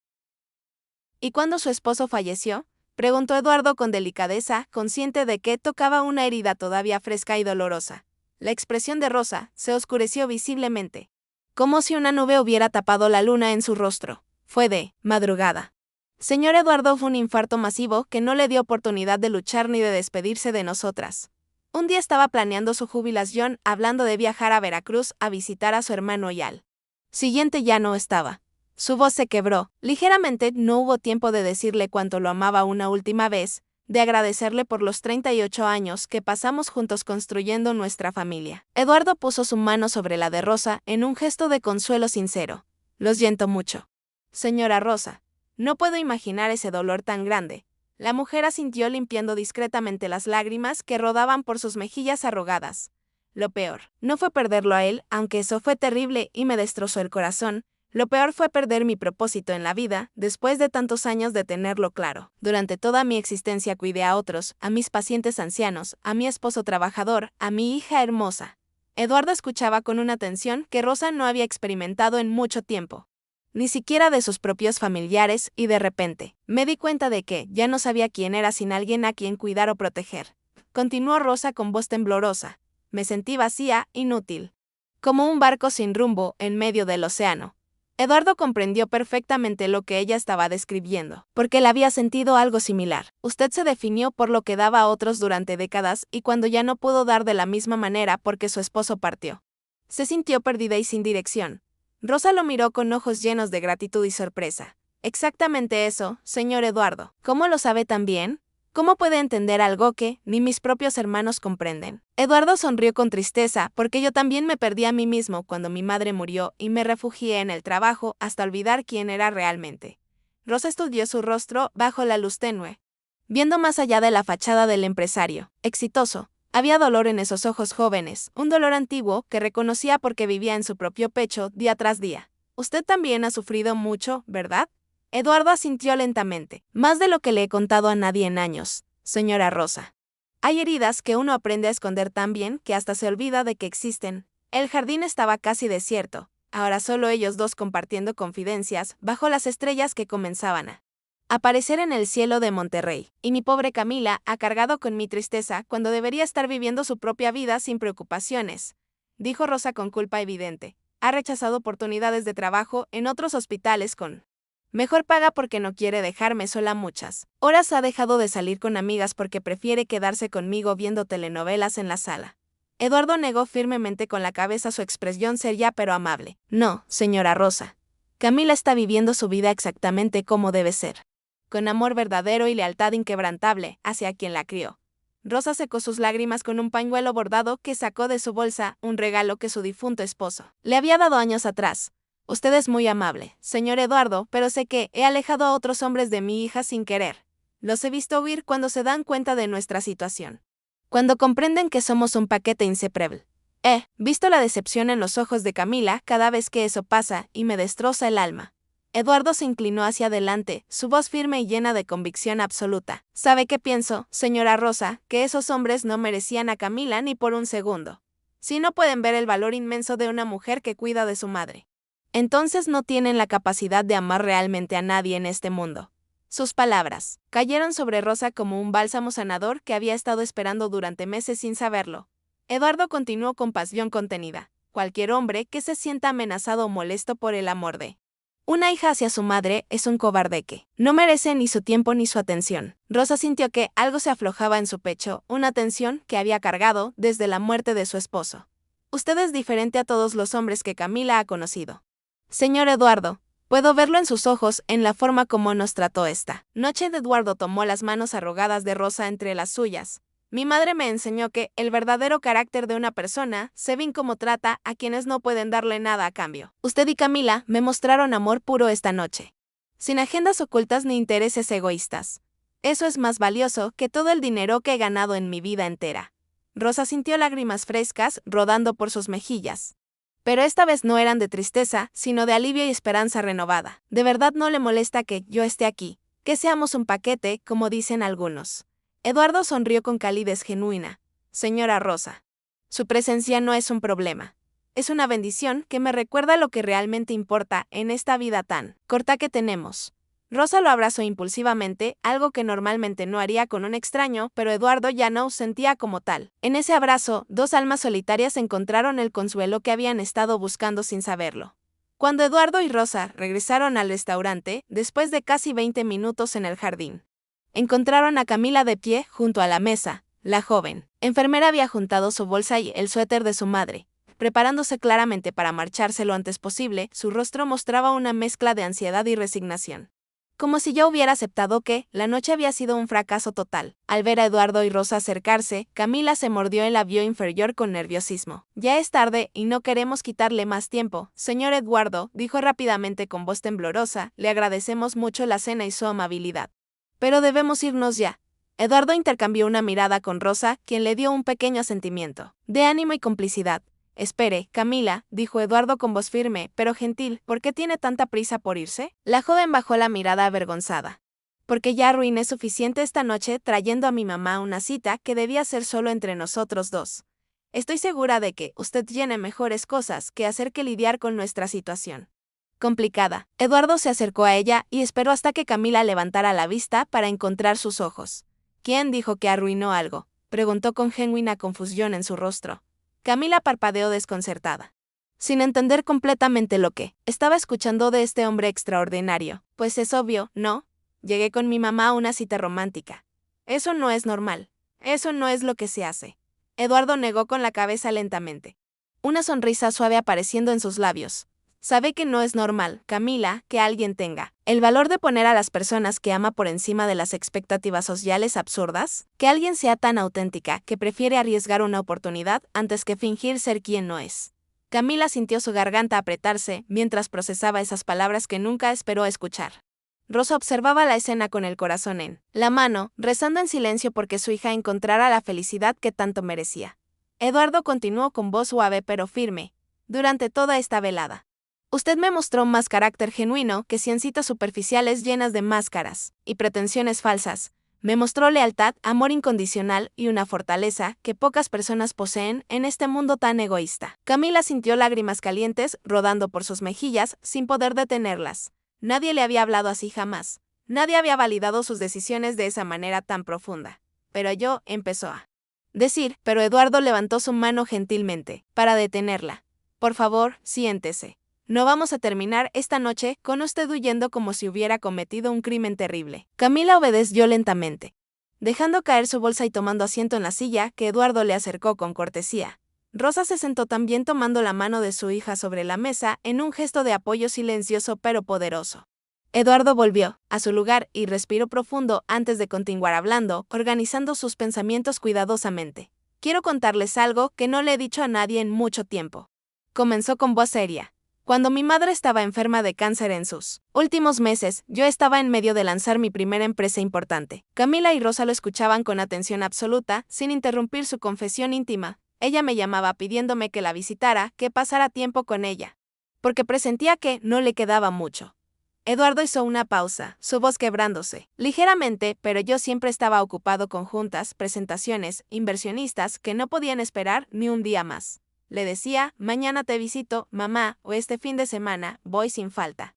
¿Y cuándo su esposo falleció?, preguntó Eduardo con delicadeza, consciente de que tocaba una herida todavía fresca y dolorosa. La expresión de Rosa se oscureció visiblemente, como si una nube hubiera tapado la luna en su rostro. Fue de madrugada. Señor Eduardo, fue un infarto masivo que no le dio oportunidad de luchar ni de despedirse de nosotras. Un día estaba planeando su jubilación, hablando de viajar a Veracruz a visitar a su hermano y al siguiente ya no estaba. Su voz se quebró. Ligeramente no hubo tiempo de decirle cuánto lo amaba una última vez, de agradecerle por los 38 años que pasamos juntos construyendo nuestra familia. Eduardo puso su mano sobre la de Rosa en un gesto de consuelo sincero. Lo siento mucho, señora Rosa. No puedo imaginar ese dolor tan grande. La mujer asintió limpiando discretamente las lágrimas que rodaban por sus mejillas arrugadas. Lo peor no fue perderlo a él, aunque eso fue terrible y me destrozó el corazón. Lo peor fue perder mi propósito en la vida, después de tantos años de tenerlo claro. Durante toda mi existencia cuidé a otros, a mis pacientes ancianos, a mi esposo trabajador, a mi hija hermosa. Eduardo escuchaba con una atención que Rosa no había experimentado en mucho tiempo, ni siquiera de sus propios familiares, y de repente, me di cuenta de que ya no sabía quién era sin alguien a quien cuidar o proteger. Continuó Rosa con voz temblorosa. Me sentí vacía, inútil, como un barco sin rumbo en medio del océano. Eduardo comprendió perfectamente lo que ella estaba describiendo, porque él había sentido algo similar. Usted se definió por lo que daba a otros durante décadas y cuando ya no pudo dar de la misma manera porque su esposo partió, se sintió perdida y sin dirección. Rosa lo miró con ojos llenos de gratitud y sorpresa. Exactamente eso, señor Eduardo. ¿Cómo lo sabe tan bien? ¿Cómo puede entender algo que ni mis propios hermanos comprenden? Eduardo sonrió con tristeza, porque yo también me perdí a mí mismo cuando mi madre murió y me refugié en el trabajo hasta olvidar quién era realmente. Rosa estudió su rostro bajo la luz tenue. viendo más allá de la fachada del empresario exitoso. Había dolor en esos ojos jóvenes, un dolor antiguo que reconocía porque vivía en su propio pecho día tras día. Usted también ha sufrido mucho, ¿verdad? Eduardo asintió lentamente. Más de lo que le he contado a nadie en años, señora Rosa. Hay heridas que uno aprende a esconder tan bien que hasta se olvida de que existen. El jardín estaba casi desierto, ahora solo ellos dos compartiendo confidencias bajo las estrellas que comenzaban a aparecer en el cielo de Monterrey, y mi pobre Camila ha cargado con mi tristeza cuando debería estar viviendo su propia vida sin preocupaciones, dijo Rosa con culpa evidente. Ha rechazado oportunidades de trabajo en otros hospitales con mejor paga porque no quiere dejarme sola muchas horas. Ha dejado de salir con amigas porque prefiere quedarse conmigo viendo telenovelas en la sala. Eduardo negó firmemente con la cabeza, su expresión seria pero amable. No, señora Rosa. Camila está viviendo su vida exactamente como debe ser, con amor verdadero y lealtad inquebrantable hacia quien la crió. Rosa secó sus lágrimas con un pañuelo bordado que sacó de su bolsa, un regalo que su difunto esposo le había dado años atrás. Usted es muy amable, señor Eduardo, pero sé que he alejado a otros hombres de mi hija sin querer. Los he visto huir cuando se dan cuenta de nuestra situación, cuando comprenden que somos un paquete inseparable. He visto la decepción en los ojos de Camila cada vez que eso pasa y me destroza el alma. Eduardo se inclinó hacia adelante, su voz firme y llena de convicción absoluta. ¿Sabe qué pienso, señora Rosa? Que esos hombres no merecían a Camila ni por un segundo. Si no pueden ver el valor inmenso de una mujer que cuida de su madre, entonces no tienen la capacidad de amar realmente a nadie en este mundo. Sus palabras cayeron sobre Rosa como un bálsamo sanador que había estado esperando durante meses sin saberlo. Eduardo continuó con pasión contenida. Cualquier hombre que se sienta amenazado o molesto por el amor de una hija hacia su madre es un cobarde que no merece ni su tiempo ni su atención. Rosa sintió que algo se aflojaba en su pecho, una tensión que había cargado desde la muerte de su esposo. Usted es diferente a todos los hombres que Camila ha conocido. Señor Eduardo, puedo verlo en sus ojos, en la forma como nos trató esta noche. Eduardo tomó las manos arrugadas de Rosa entre las suyas. Mi madre me enseñó que el verdadero carácter de una persona se ve en cómo trata a quienes no pueden darle nada a cambio. Usted y Camila me mostraron amor puro esta noche, sin agendas ocultas ni intereses egoístas. Eso es más valioso que todo el dinero que he ganado en mi vida entera. Rosa sintió lágrimas frescas rodando por sus mejillas, pero esta vez no eran de tristeza, sino de alivio y esperanza renovada. ¿De verdad no le molesta que yo esté aquí, que seamos un paquete, como dicen algunos? Eduardo sonrió con calidez genuina. Señora Rosa, su presencia no es un problema. Es una bendición que me recuerda lo que realmente importa en esta vida tan corta que tenemos. Rosa lo abrazó impulsivamente, algo que normalmente no haría con un extraño, pero Eduardo ya no sentía como tal. En ese abrazo, dos almas solitarias encontraron el consuelo que habían estado buscando sin saberlo. Cuando Eduardo y Rosa regresaron al restaurante, después de casi 20 minutos en el jardín, encontraron a Camila de pie junto a la mesa. La joven enfermera había juntado su bolsa y el suéter de su madre, preparándose claramente para marcharse lo antes posible. Su rostro mostraba una mezcla de ansiedad y resignación, como si ya hubiera aceptado que la noche había sido un fracaso total. Al ver a Eduardo y Rosa acercarse, Camila se mordió el labio inferior con nerviosismo. Ya es tarde y no queremos quitarle más tiempo. Señor Eduardo, dijo rápidamente con voz temblorosa, le agradecemos mucho la cena y su amabilidad, pero debemos irnos ya. Eduardo intercambió una mirada con Rosa, quien le dio un pequeño asentimiento de ánimo y complicidad. Espere, Camila, dijo Eduardo con voz firme, pero gentil, ¿por qué tiene tanta prisa por irse? La joven bajó la mirada avergonzada. Porque ya arruiné suficiente esta noche trayendo a mi mamá a una cita que debía ser solo entre nosotros dos. Estoy segura de que usted tiene mejores cosas que hacer que lidiar con nuestra situación complicada. Eduardo se acercó a ella y esperó hasta que Camila levantara la vista para encontrar sus ojos. ¿Quién dijo que arruinó algo?, preguntó con genuina confusión en su rostro. Camila parpadeó desconcertada, sin entender completamente lo que estaba escuchando de este hombre extraordinario. Pues es obvio, ¿no? Llegué con mi mamá a una cita romántica. Eso no es normal. Eso no es lo que se hace. Eduardo negó con la cabeza lentamente, una sonrisa suave apareciendo en sus labios. Sabe que no es normal, Camila, que alguien tenga el valor de poner a las personas que ama por encima de las expectativas sociales absurdas, que alguien sea tan auténtica que prefiere arriesgar una oportunidad antes que fingir ser quien no es. Camila sintió su garganta apretarse mientras procesaba esas palabras que nunca esperó escuchar. Rosa observaba la escena con el corazón en la mano, rezando en silencio porque su hija encontrara la felicidad que tanto merecía. Eduardo continuó con voz suave pero firme, durante toda esta velada. Usted me mostró más carácter genuino que ciencitas superficiales llenas de máscaras y pretensiones falsas. Me mostró lealtad, amor incondicional y una fortaleza que pocas personas poseen en este mundo tan egoísta. Camila sintió lágrimas calientes rodando por sus mejillas sin poder detenerlas. Nadie le había hablado así jamás. Nadie había validado sus decisiones de esa manera tan profunda. Pero empezó a decir, pero Eduardo levantó su mano gentilmente para detenerla. Por favor, siéntese. No vamos a terminar esta noche con usted huyendo como si hubiera cometido un crimen terrible. Camila obedeció lentamente, dejando caer su bolsa y tomando asiento en la silla que Eduardo le acercó con cortesía. Rosa se sentó también tomando la mano de su hija sobre la mesa en un gesto de apoyo silencioso pero poderoso. Eduardo volvió a su lugar y respiró profundo antes de continuar hablando, organizando sus pensamientos cuidadosamente. Quiero contarles algo que no le he dicho a nadie en mucho tiempo. Comenzó con voz seria. Cuando mi madre estaba enferma de cáncer en sus últimos meses, yo estaba en medio de lanzar mi primera empresa importante. Camila y Rosa lo escuchaban con atención absoluta, sin interrumpir su confesión íntima. Ella me llamaba pidiéndome que la visitara, que pasara tiempo con ella, porque presentía que no le quedaba mucho. Eduardo hizo una pausa, su voz quebrándose ligeramente, pero yo siempre estaba ocupado con juntas, presentaciones, inversionistas que no podían esperar ni un día más. Le decía, mañana te visito, mamá, o este fin de semana, voy sin falta.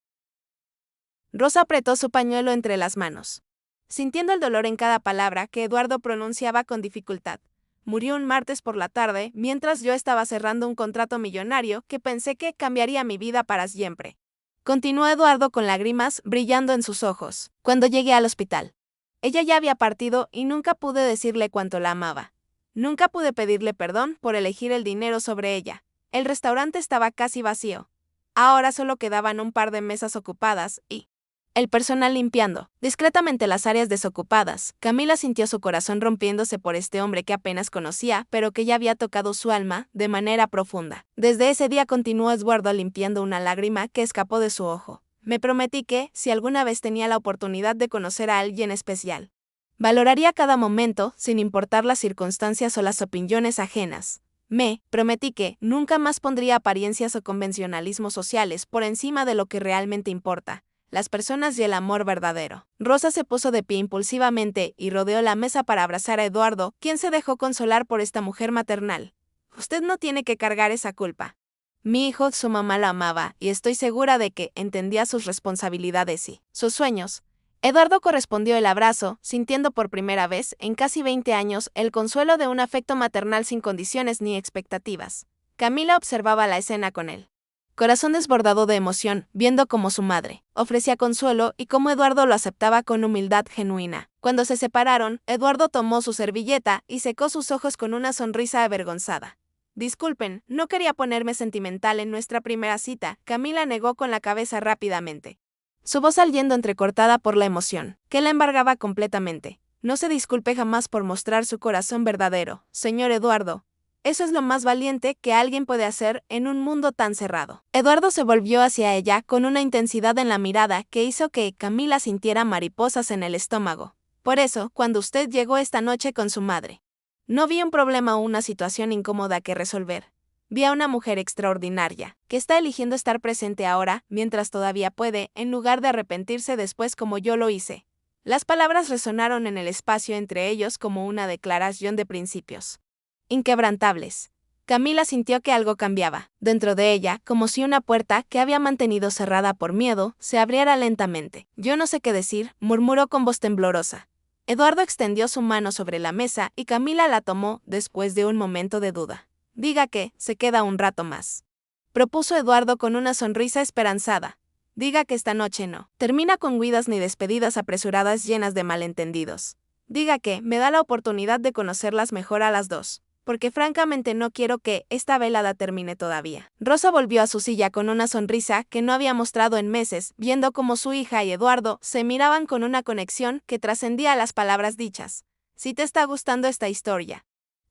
Rosa apretó su pañuelo entre las manos, sintiendo el dolor en cada palabra que Eduardo pronunciaba con dificultad. Murió un martes por la tarde, mientras yo estaba cerrando un contrato millonario que pensé que cambiaría mi vida para siempre. Continuó Eduardo con lágrimas brillando en sus ojos. Cuando llegué al hospital, ella ya había partido y nunca pude decirle cuánto la amaba. Nunca pude pedirle perdón por elegir el dinero sobre ella. El restaurante estaba casi vacío. Ahora solo quedaban un par de mesas ocupadas y el personal limpiando discretamente las áreas desocupadas. Camila sintió su corazón rompiéndose por este hombre que apenas conocía, pero que ya había tocado su alma de manera profunda. Desde ese día continuó Eduardo limpiando una lágrima que escapó de su ojo. Me prometí que, si alguna vez tenía la oportunidad de conocer a alguien especial, valoraría cada momento, sin importar las circunstancias o las opiniones ajenas. Me prometí que nunca más pondría apariencias o convencionalismos sociales por encima de lo que realmente importa, las personas y el amor verdadero. Rosa se puso de pie impulsivamente y rodeó la mesa para abrazar a Eduardo, quien se dejó consolar por esta mujer maternal. Usted no tiene que cargar esa culpa. Mi hijo, su mamá lo amaba, y estoy segura de que entendía sus responsabilidades y sus sueños. Eduardo correspondió el abrazo, sintiendo por primera vez, en casi 20 años, el consuelo de un afecto maternal sin condiciones ni expectativas. Camila observaba la escena con él corazón desbordado de emoción, viendo cómo su madre ofrecía consuelo y cómo Eduardo lo aceptaba con humildad genuina. Cuando se separaron, Eduardo tomó su servilleta y secó sus ojos con una sonrisa avergonzada. Disculpen, no quería ponerme sentimental en nuestra primera cita, Camila negó con la cabeza rápidamente, su voz saliendo entrecortada por la emoción, que la embargaba completamente. No se disculpe jamás por mostrar su corazón verdadero, señor Eduardo. Eso es lo más valiente que alguien puede hacer en un mundo tan cerrado. Eduardo se volvió hacia ella con una intensidad en la mirada que hizo que Camila sintiera mariposas en el estómago. Por eso, cuando usted llegó esta noche con su madre, no vi un problema o una situación incómoda que resolver. Vi a una mujer extraordinaria, que está eligiendo estar presente ahora, mientras todavía puede, en lugar de arrepentirse después como yo lo hice. Las palabras resonaron en el espacio entre ellos como una declaración de principios inquebrantables. Camila sintió que algo cambiaba dentro de ella, como si una puerta que había mantenido cerrada por miedo se abriera lentamente. Yo no sé qué decir, murmuró con voz temblorosa. Eduardo extendió su mano sobre la mesa y Camila la tomó después de un momento de duda. Diga que se queda un rato más, propuso Eduardo con una sonrisa esperanzada. Diga que esta noche no termina con huidas ni despedidas apresuradas llenas de malentendidos. Diga que me da la oportunidad de conocerlas mejor a las dos, porque francamente no quiero que esta velada termine todavía. Rosa volvió a su silla con una sonrisa que no había mostrado en meses, viendo cómo su hija y Eduardo se miraban con una conexión que trascendía las palabras dichas. Si te está gustando esta historia,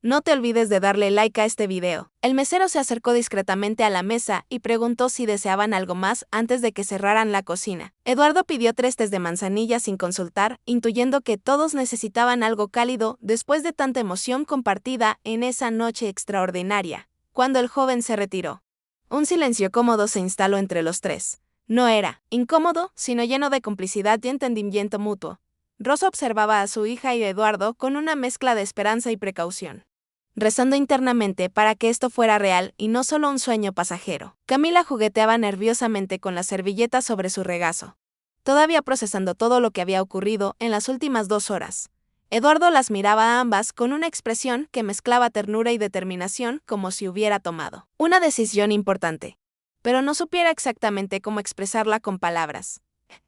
No te olvides de darle like a este video. El mesero se acercó discretamente a la mesa y preguntó si deseaban algo más antes de que cerraran la cocina. Eduardo pidió 3 tés de manzanilla sin consultar, intuyendo que todos necesitaban algo cálido después de tanta emoción compartida en esa noche extraordinaria. Cuando el joven se retiró, un silencio cómodo se instaló entre los tres. No era incómodo, sino lleno de complicidad y entendimiento mutuo. Rosa observaba a su hija y a Eduardo con una mezcla de esperanza y precaución, rezando internamente para que esto fuera real y no solo un sueño pasajero. Camila jugueteaba nerviosamente con la servilleta sobre su regazo, todavía procesando todo lo que había ocurrido en las últimas 2 horas. Eduardo las miraba a ambas con una expresión que mezclaba ternura y determinación, como si hubiera tomado una decisión importante, pero no supiera exactamente cómo expresarla con palabras.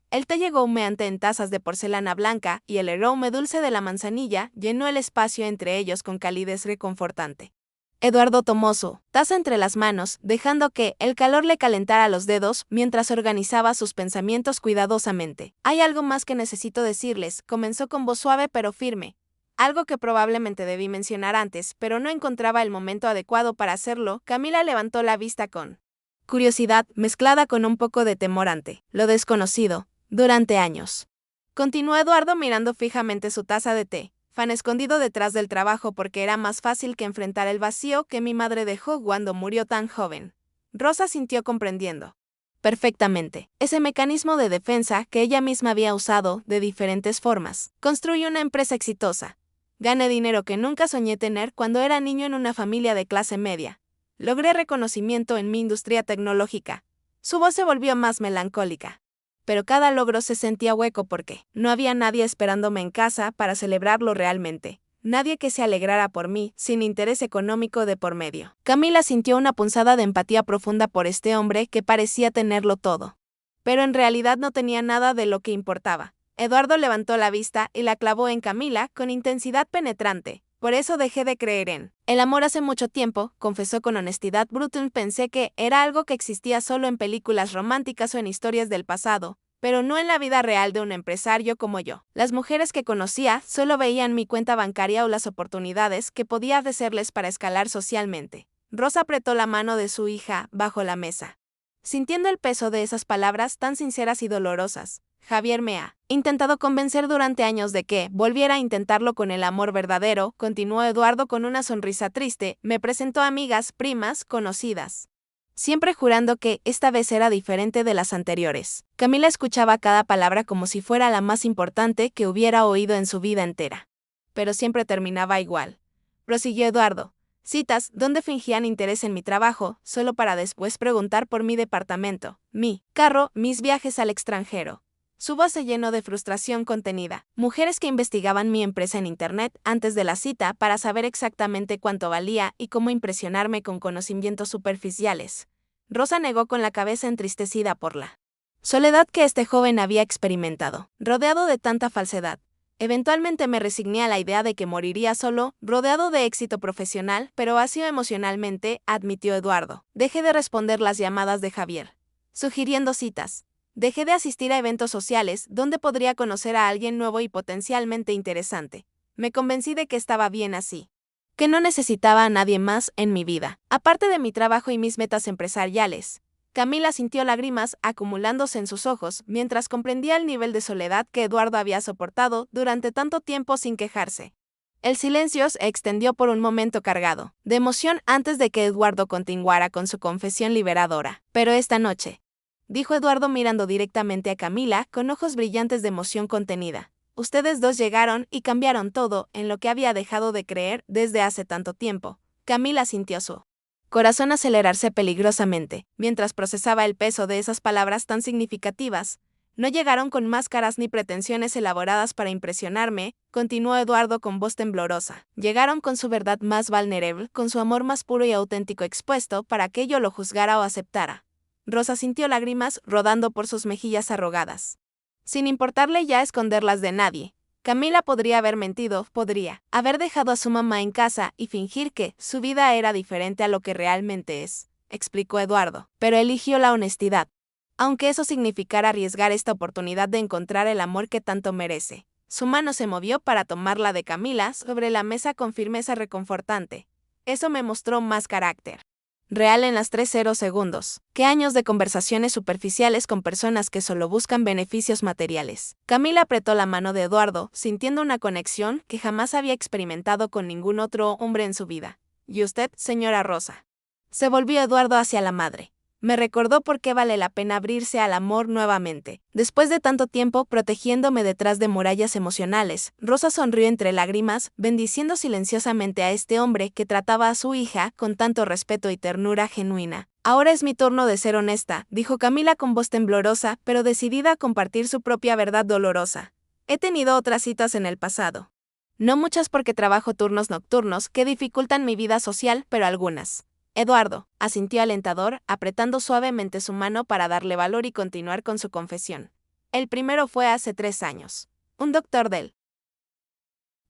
El té llegó humeante en tazas de porcelana blanca y el aroma dulce de la manzanilla llenó el espacio entre ellos con calidez reconfortante. Eduardo tomó su taza entre las manos, dejando que el calor le calentara los dedos mientras organizaba sus pensamientos cuidadosamente. Hay algo más que necesito decirles, comenzó con voz suave pero firme. Algo que probablemente debí mencionar antes, pero no encontraba el momento adecuado para hacerlo. Camila levantó la vista con curiosidad mezclada con un poco de temor ante lo desconocido. Durante años, continuó Eduardo mirando fijamente su taza de té, fan escondido detrás del trabajo porque era más fácil que enfrentar el vacío que mi madre dejó cuando murió tan joven. Rosa sintió comprendiendo perfectamente ese mecanismo de defensa que ella misma había usado de diferentes formas. Construí una empresa exitosa. Gané dinero que nunca soñé tener cuando era niño en una familia de clase media. Logré reconocimiento en mi industria tecnológica. Su voz se volvió más melancólica. Pero cada logro se sentía hueco porque no había nadie esperándome en casa para celebrarlo realmente. Nadie que se alegrara por mí, sin interés económico de por medio. Camila sintió una punzada de empatía profunda por este hombre que parecía tenerlo todo, pero en realidad no tenía nada de lo que importaba. Eduardo levantó la vista y la clavó en Camila con intensidad penetrante. Por eso dejé de creer en el amor hace mucho tiempo, confesó con honestidad brutal. Pensé que era algo que existía solo en películas románticas o en historias del pasado, pero no en la vida real de un empresario como yo. Las mujeres que conocía solo veían mi cuenta bancaria o las oportunidades que podía ofrecerles para escalar socialmente. Rosa apretó la mano de su hija bajo la mesa, sintiendo el peso de esas palabras tan sinceras y dolorosas. Javier me ha intentado convencer durante años de que volviera a intentarlo con el amor verdadero, continuó Eduardo con una sonrisa triste. Me presentó a amigas, primas, conocidas, siempre jurando que esta vez era diferente de las anteriores. Camila escuchaba cada palabra como si fuera la más importante que hubiera oído en su vida entera. Pero siempre terminaba igual. Prosiguió Eduardo. Citas donde fingían interés en mi trabajo, solo para después preguntar por mi departamento, mi carro, mis viajes al extranjero. Su voz se llenó de frustración contenida. Mujeres que investigaban mi empresa en internet antes de la cita para saber exactamente cuánto valía y cómo impresionarme con conocimientos superficiales. Rosa negó con la cabeza entristecida por la soledad que este joven había experimentado. Rodeado de tanta falsedad, eventualmente me resigné a la idea de que moriría solo, rodeado de éxito profesional, pero vacío emocionalmente, admitió Eduardo. Dejé de responder las llamadas de Javier, sugiriendo citas. Dejé de asistir a eventos sociales donde podría conocer a alguien nuevo y potencialmente interesante. Me convencí de que estaba bien así, que no necesitaba a nadie más en mi vida, aparte de mi trabajo y mis metas empresariales. Camila sintió lágrimas acumulándose en sus ojos mientras comprendía el nivel de soledad que Eduardo había soportado durante tanto tiempo sin quejarse. El silencio se extendió por un momento cargado de emoción antes de que Eduardo continuara con su confesión liberadora. Pero esta noche, dijo Eduardo mirando directamente a Camila con ojos brillantes de emoción contenida. Ustedes dos llegaron y cambiaron todo en lo que había dejado de creer desde hace tanto tiempo. Camila sintió su corazón acelerarse peligrosamente, mientras procesaba el peso de esas palabras tan significativas. No llegaron con máscaras ni pretensiones elaboradas para impresionarme, continuó Eduardo con voz temblorosa. Llegaron con su verdad más vulnerable, con su amor más puro y auténtico expuesto para que yo lo juzgara o aceptara. Rosa sintió lágrimas rodando por sus mejillas arrugadas. Sin importarle ya esconderlas de nadie, Camila podría haber mentido, podría haber dejado a su mamá en casa y fingir que su vida era diferente a lo que realmente es, explicó Eduardo, pero eligió la honestidad, aunque eso significara arriesgar esta oportunidad de encontrar el amor que tanto merece. Su mano se movió para tomarla de Camila sobre la mesa con firmeza reconfortante. Eso me mostró más carácter real en las 3 segundos. ¿Qué años de conversaciones superficiales con personas que solo buscan beneficios materiales? Camila apretó la mano de Eduardo, sintiendo una conexión que jamás había experimentado con ningún otro hombre en su vida. ¿Y usted, señora Rosa? Se volvió Eduardo hacia la madre. Me recordó por qué vale la pena abrirse al amor nuevamente. Después de tanto tiempo protegiéndome detrás de murallas emocionales, Rosa sonrió entre lágrimas, bendiciendo silenciosamente a este hombre que trataba a su hija con tanto respeto y ternura genuina. Ahora es mi turno de ser honesta, dijo Camila con voz temblorosa, pero decidida a compartir su propia verdad dolorosa. He tenido otras citas en el pasado. No muchas porque trabajo turnos nocturnos que dificultan mi vida social, pero algunas. Eduardo, asintió alentador, apretando suavemente su mano para darle valor y continuar con su confesión. El primero fue hace 3 años. Un doctor del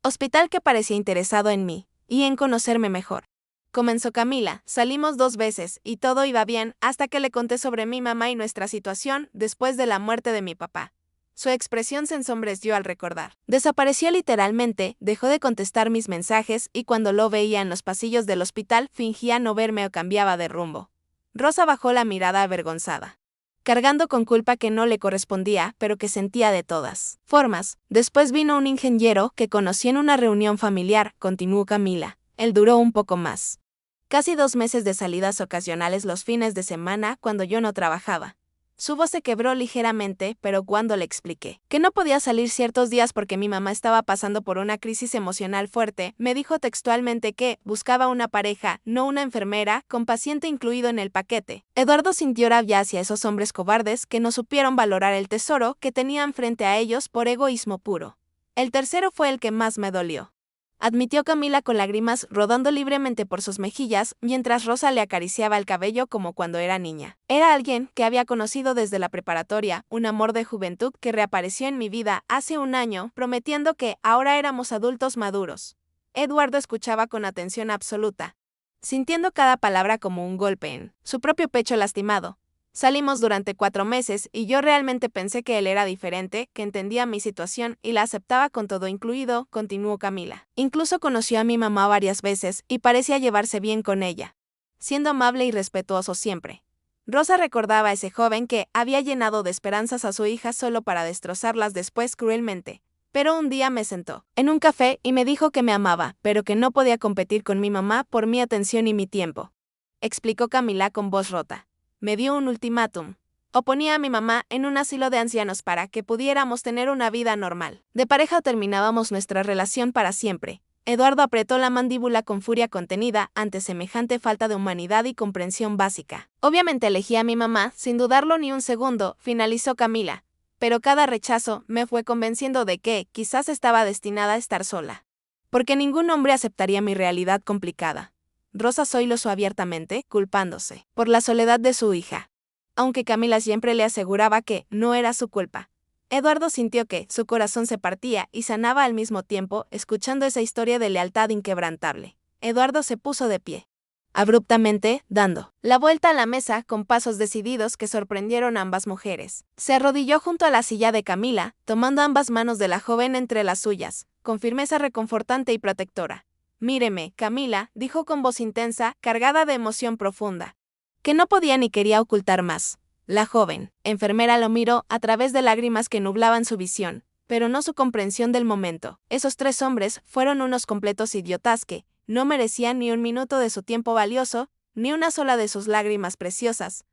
hospital que parecía interesado en mí, y en conocerme mejor. Comenzó Camila, salimos 2 veces, y todo iba bien, hasta que le conté sobre mi mamá y nuestra situación, después de la muerte de mi papá. Su expresión se ensombreció al recordar. Desapareció literalmente, dejó de contestar mis mensajes y cuando lo veía en los pasillos del hospital fingía no verme o cambiaba de rumbo. Rosa bajó la mirada avergonzada, cargando con culpa que no le correspondía, pero que sentía de todas formas. Después vino un ingeniero que conocí en una reunión familiar, continuó Camila. Él duró un poco más. Casi 2 meses de salidas ocasionales los fines de semana cuando yo no trabajaba. Su voz se quebró ligeramente, pero cuando le expliqué que no podía salir ciertos días porque mi mamá estaba pasando por una crisis emocional fuerte, me dijo textualmente que buscaba una pareja, no una enfermera, con paciente incluido en el paquete. Eduardo sintió rabia hacia esos hombres cobardes que no supieron valorar el tesoro que tenían frente a ellos por egoísmo puro. El tercero fue el que más me dolió, admitió Camila con lágrimas rodando libremente por sus mejillas mientras Rosa le acariciaba el cabello como cuando era niña. Era alguien que había conocido desde la preparatoria, un amor de juventud que reapareció en mi vida hace 1 año, prometiendo que ahora éramos adultos maduros. Eduardo escuchaba con atención absoluta, sintiendo cada palabra como un golpe en su propio pecho lastimado. Salimos durante 4 meses y yo realmente pensé que él era diferente, que entendía mi situación y la aceptaba con todo incluido, continuó Camila. Incluso conoció a mi mamá varias veces y parecía llevarse bien con ella, siendo amable y respetuoso siempre. Rosa recordaba a ese joven que había llenado de esperanzas a su hija solo para destrozarlas después cruelmente. Pero un día me sentó en un café y me dijo que me amaba, pero que no podía competir con mi mamá por mi atención y mi tiempo, explicó Camila con voz rota. Me dio un ultimátum. O ponía a mi mamá en un asilo de ancianos para que pudiéramos tener una vida normal. De pareja o terminábamos nuestra relación para siempre. Eduardo apretó la mandíbula con furia contenida ante semejante falta de humanidad y comprensión básica. Obviamente elegí a mi mamá, sin dudarlo ni un segundo, finalizó Camila. Pero cada rechazo me fue convenciendo de que, quizás estaba destinada a estar sola. Porque ningún hombre aceptaría mi realidad complicada. Rosa sollozó abiertamente, culpándose por la soledad de su hija. Aunque Camila siempre le aseguraba que no era su culpa. Eduardo sintió que su corazón se partía y sanaba al mismo tiempo, escuchando esa historia de lealtad inquebrantable. Eduardo se puso de pie, abruptamente, dando la vuelta a la mesa con pasos decididos que sorprendieron a ambas mujeres. Se arrodilló junto a la silla de Camila, tomando ambas manos de la joven entre las suyas, con firmeza reconfortante y protectora. Míreme, Camila, dijo con voz intensa, cargada de emoción profunda, que no podía ni quería ocultar más. La joven enfermera lo miró a través de lágrimas que nublaban su visión, pero no su comprensión del momento. Esos 3 hombres fueron unos completos idiotas que no merecían ni un minuto de su tiempo valioso, ni una sola de sus lágrimas preciosas.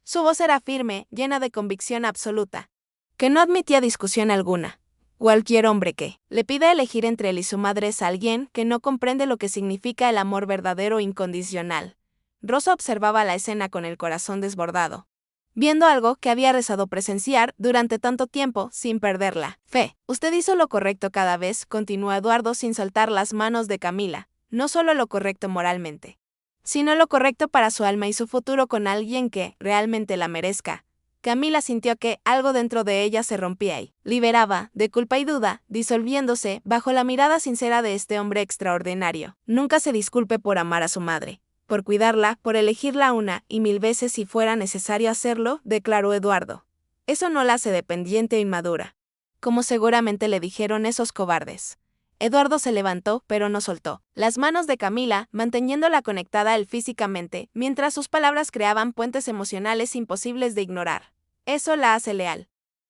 Su voz era firme, llena de convicción absoluta, que no admitía discusión alguna. Cualquier hombre que le pida elegir entre él y su madre es alguien que no comprende lo que significa el amor verdadero e incondicional. Rosa observaba la escena con el corazón desbordado, viendo algo que había rezado presenciar durante tanto tiempo sin perder la fe. Usted hizo lo correcto cada vez, continuó Eduardo sin soltar las manos de Camila, no solo lo correcto moralmente, sino lo correcto para su alma y su futuro con alguien que realmente la merezca. Camila sintió que algo dentro de ella se rompía y liberaba, de culpa y duda, disolviéndose bajo la mirada sincera de este hombre extraordinario. Nunca se disculpe por amar a su madre, por cuidarla, por elegirla 1 y 1000 veces si fuera necesario hacerlo, declaró Eduardo. Eso no la hace dependiente o inmadura. como seguramente le dijeron esos cobardes. Eduardo se levantó, pero no soltó las manos de Camila, manteniéndola conectada a él físicamente, mientras sus palabras creaban puentes emocionales imposibles de ignorar. Eso la hace leal,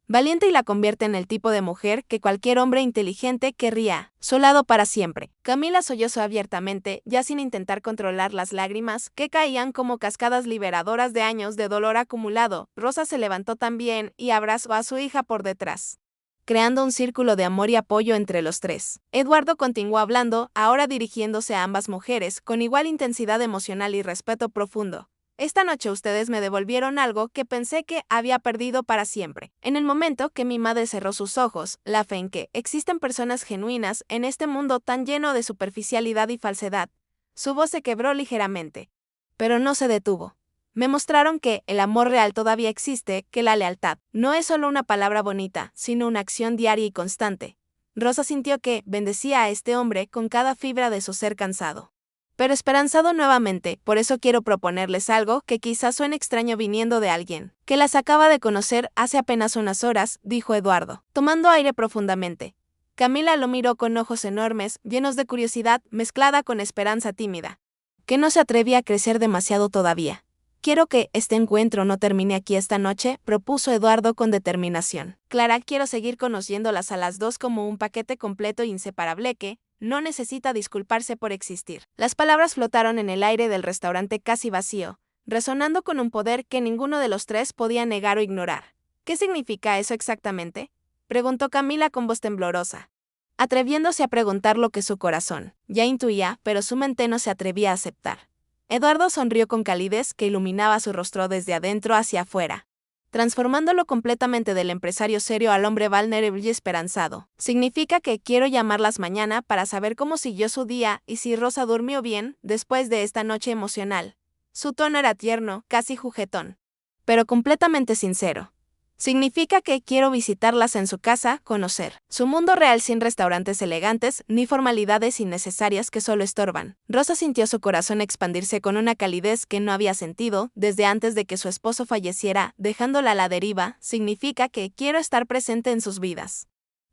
valiente y la convierte en el tipo de mujer que cualquier hombre inteligente querría su lado para siempre. Camila sollozó abiertamente, ya sin intentar controlar las lágrimas que caían como cascadas liberadoras de años de dolor acumulado. Rosa se levantó también y abrazó a su hija por detrás, creando un círculo de amor y apoyo entre los tres. Eduardo continuó hablando, ahora dirigiéndose a ambas mujeres, con igual intensidad emocional y respeto profundo. Esta noche ustedes me devolvieron algo que pensé que había perdido para siempre. En el momento que mi madre cerró sus ojos, la fe en que existen personas genuinas en este mundo tan lleno de superficialidad y falsedad, su voz se quebró ligeramente. Pero no se detuvo. Me mostraron que el amor real todavía existe, que la lealtad no es solo una palabra bonita, sino una acción diaria y constante. Rosa sintió que bendecía a este hombre con cada fibra de su ser cansado, pero esperanzado nuevamente. Por eso quiero proponerles algo que quizás suene extraño viniendo de alguien que las acaba de conocer hace apenas unas horas, dijo Eduardo, tomando aire profundamente. Camila lo miró con ojos enormes, llenos de curiosidad mezclada con esperanza tímida, que no se atrevía a crecer demasiado todavía. Quiero que este encuentro no termine aquí esta noche, propuso Eduardo con determinación. Clara, quiero seguir conociéndolas a las dos como un paquete completo e inseparable que no necesita disculparse por existir. Las palabras flotaron en el aire del restaurante casi vacío, resonando con un poder que ninguno de los tres podía negar o ignorar. ¿Qué significa eso exactamente?, preguntó Camila con voz temblorosa, atreviéndose a preguntar lo que su corazón ya intuía, pero su mente no se atrevía a aceptar. Eduardo sonrió con calidez que iluminaba su rostro desde adentro hacia afuera, transformándolo completamente del empresario serio al hombre vulnerable y esperanzado. Significa que quiero llamarlas mañana para saber cómo siguió su día y si Rosa durmió bien después de esta noche emocional. Su tono era tierno, casi juguetón, pero completamente sincero. Significa que quiero visitarlas en su casa, conocer su mundo real sin restaurantes elegantes ni formalidades innecesarias que solo estorban. Rosa sintió su corazón expandirse con una calidez que no había sentido desde antes de que su esposo falleciera, dejándola a la deriva. Significa que quiero estar presente en sus vidas,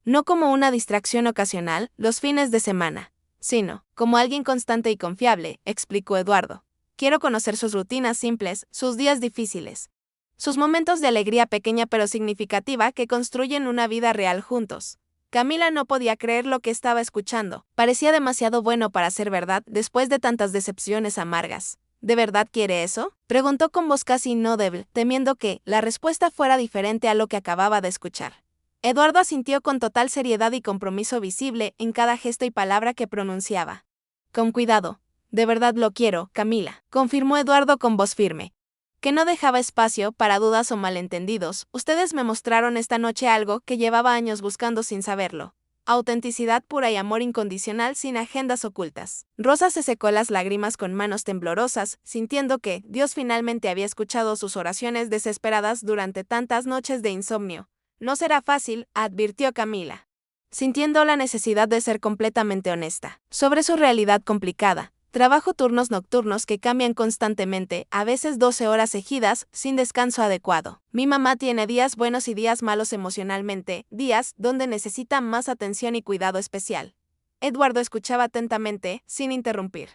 no como una distracción ocasional los fines de semana, sino como alguien constante y confiable, explicó Eduardo. Quiero conocer sus rutinas simples, sus días difíciles, sus momentos de alegría pequeña pero significativa que construyen una vida real juntos. Camila no podía creer lo que estaba escuchando. Parecía demasiado bueno para ser verdad después de tantas decepciones amargas. ¿De verdad quiere eso?, preguntó con voz casi inaudible, temiendo que la respuesta fuera diferente a lo que acababa de escuchar. Eduardo asintió con total seriedad y compromiso visible en cada gesto y palabra que pronunciaba. Con cuidado. De verdad lo quiero, Camila, confirmó Eduardo con voz firme, que no dejaba espacio para dudas o malentendidos. Ustedes me mostraron esta noche algo que llevaba años buscando sin saberlo. Autenticidad pura y amor incondicional sin agendas ocultas. Rosa se secó las lágrimas con manos temblorosas, sintiendo que Dios finalmente había escuchado sus oraciones desesperadas durante tantas noches de insomnio. No será fácil, advirtió Camila, sintiendo la necesidad de ser completamente honesta sobre su realidad complicada. Trabajo turnos nocturnos que cambian constantemente, a veces 12 horas seguidas, sin descanso adecuado. Mi mamá tiene días buenos y días malos emocionalmente, días donde necesita más atención y cuidado especial. Eduardo escuchaba atentamente, sin interrumpir,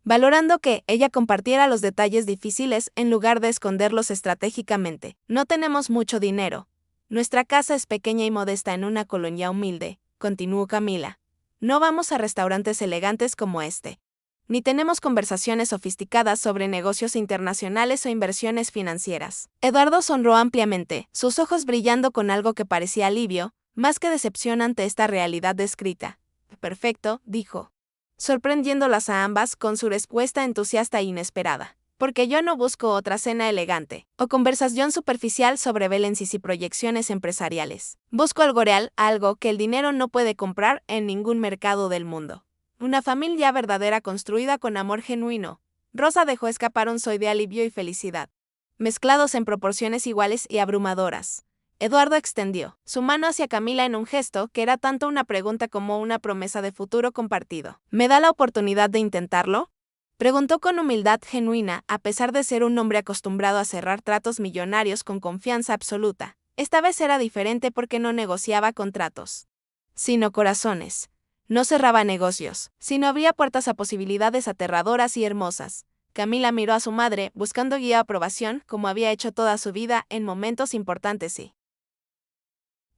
valorando que ella compartiera los detalles difíciles en lugar de esconderlos estratégicamente. No tenemos mucho dinero. Nuestra casa es pequeña y modesta en una colonia humilde, continuó Camila. No vamos a restaurantes elegantes como este, ni tenemos conversaciones sofisticadas sobre negocios internacionales o inversiones financieras. Eduardo sonrió ampliamente, sus ojos brillando con algo que parecía alivio, más que decepción ante esta realidad descrita. Perfecto, dijo, sorprendiéndolas a ambas con su respuesta entusiasta e inesperada. Porque yo no busco otra cena elegante o conversación superficial sobre balances y proyecciones empresariales. Busco algo real, algo que el dinero no puede comprar en ningún mercado del mundo. Una familia verdadera construida con amor genuino. Rosa dejó escapar un soy de alivio y felicidad, mezclados en proporciones iguales y abrumadoras. Eduardo extendió su mano hacia Camila en un gesto que era tanto una pregunta como una promesa de futuro compartido. ¿Me da la oportunidad de intentarlo?, preguntó con humildad genuina, a pesar de ser un hombre acostumbrado a cerrar tratos millonarios con confianza absoluta. Esta vez era diferente porque no negociaba contratos, sino corazones. No cerraba negocios, sino abría puertas a posibilidades aterradoras y hermosas. Camila miró a su madre, buscando guía o aprobación, como había hecho toda su vida en momentos importantes y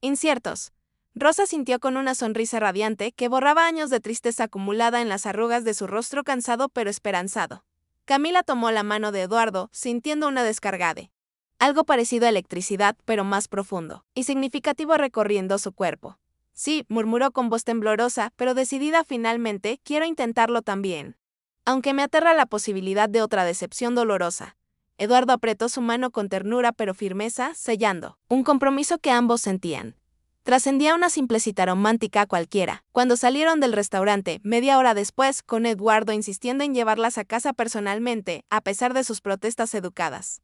inciertos. Rosa sintió con una sonrisa radiante que borraba años de tristeza acumulada en las arrugas de su rostro cansado pero esperanzado. Camila tomó la mano de Eduardo, sintiendo una descarga de algo parecido a electricidad, pero más profundo y significativo recorriendo su cuerpo. Sí, murmuró con voz temblorosa, pero decidida finalmente, quiero intentarlo también. Aunque me aterra la posibilidad de otra decepción dolorosa. Eduardo apretó su mano con ternura pero firmeza, sellando un compromiso que ambos sentían. Trascendía una simple cita romántica cualquiera. Cuando salieron del restaurante, media hora después, con Eduardo insistiendo en llevarlas a casa personalmente, a pesar de sus protestas educadas.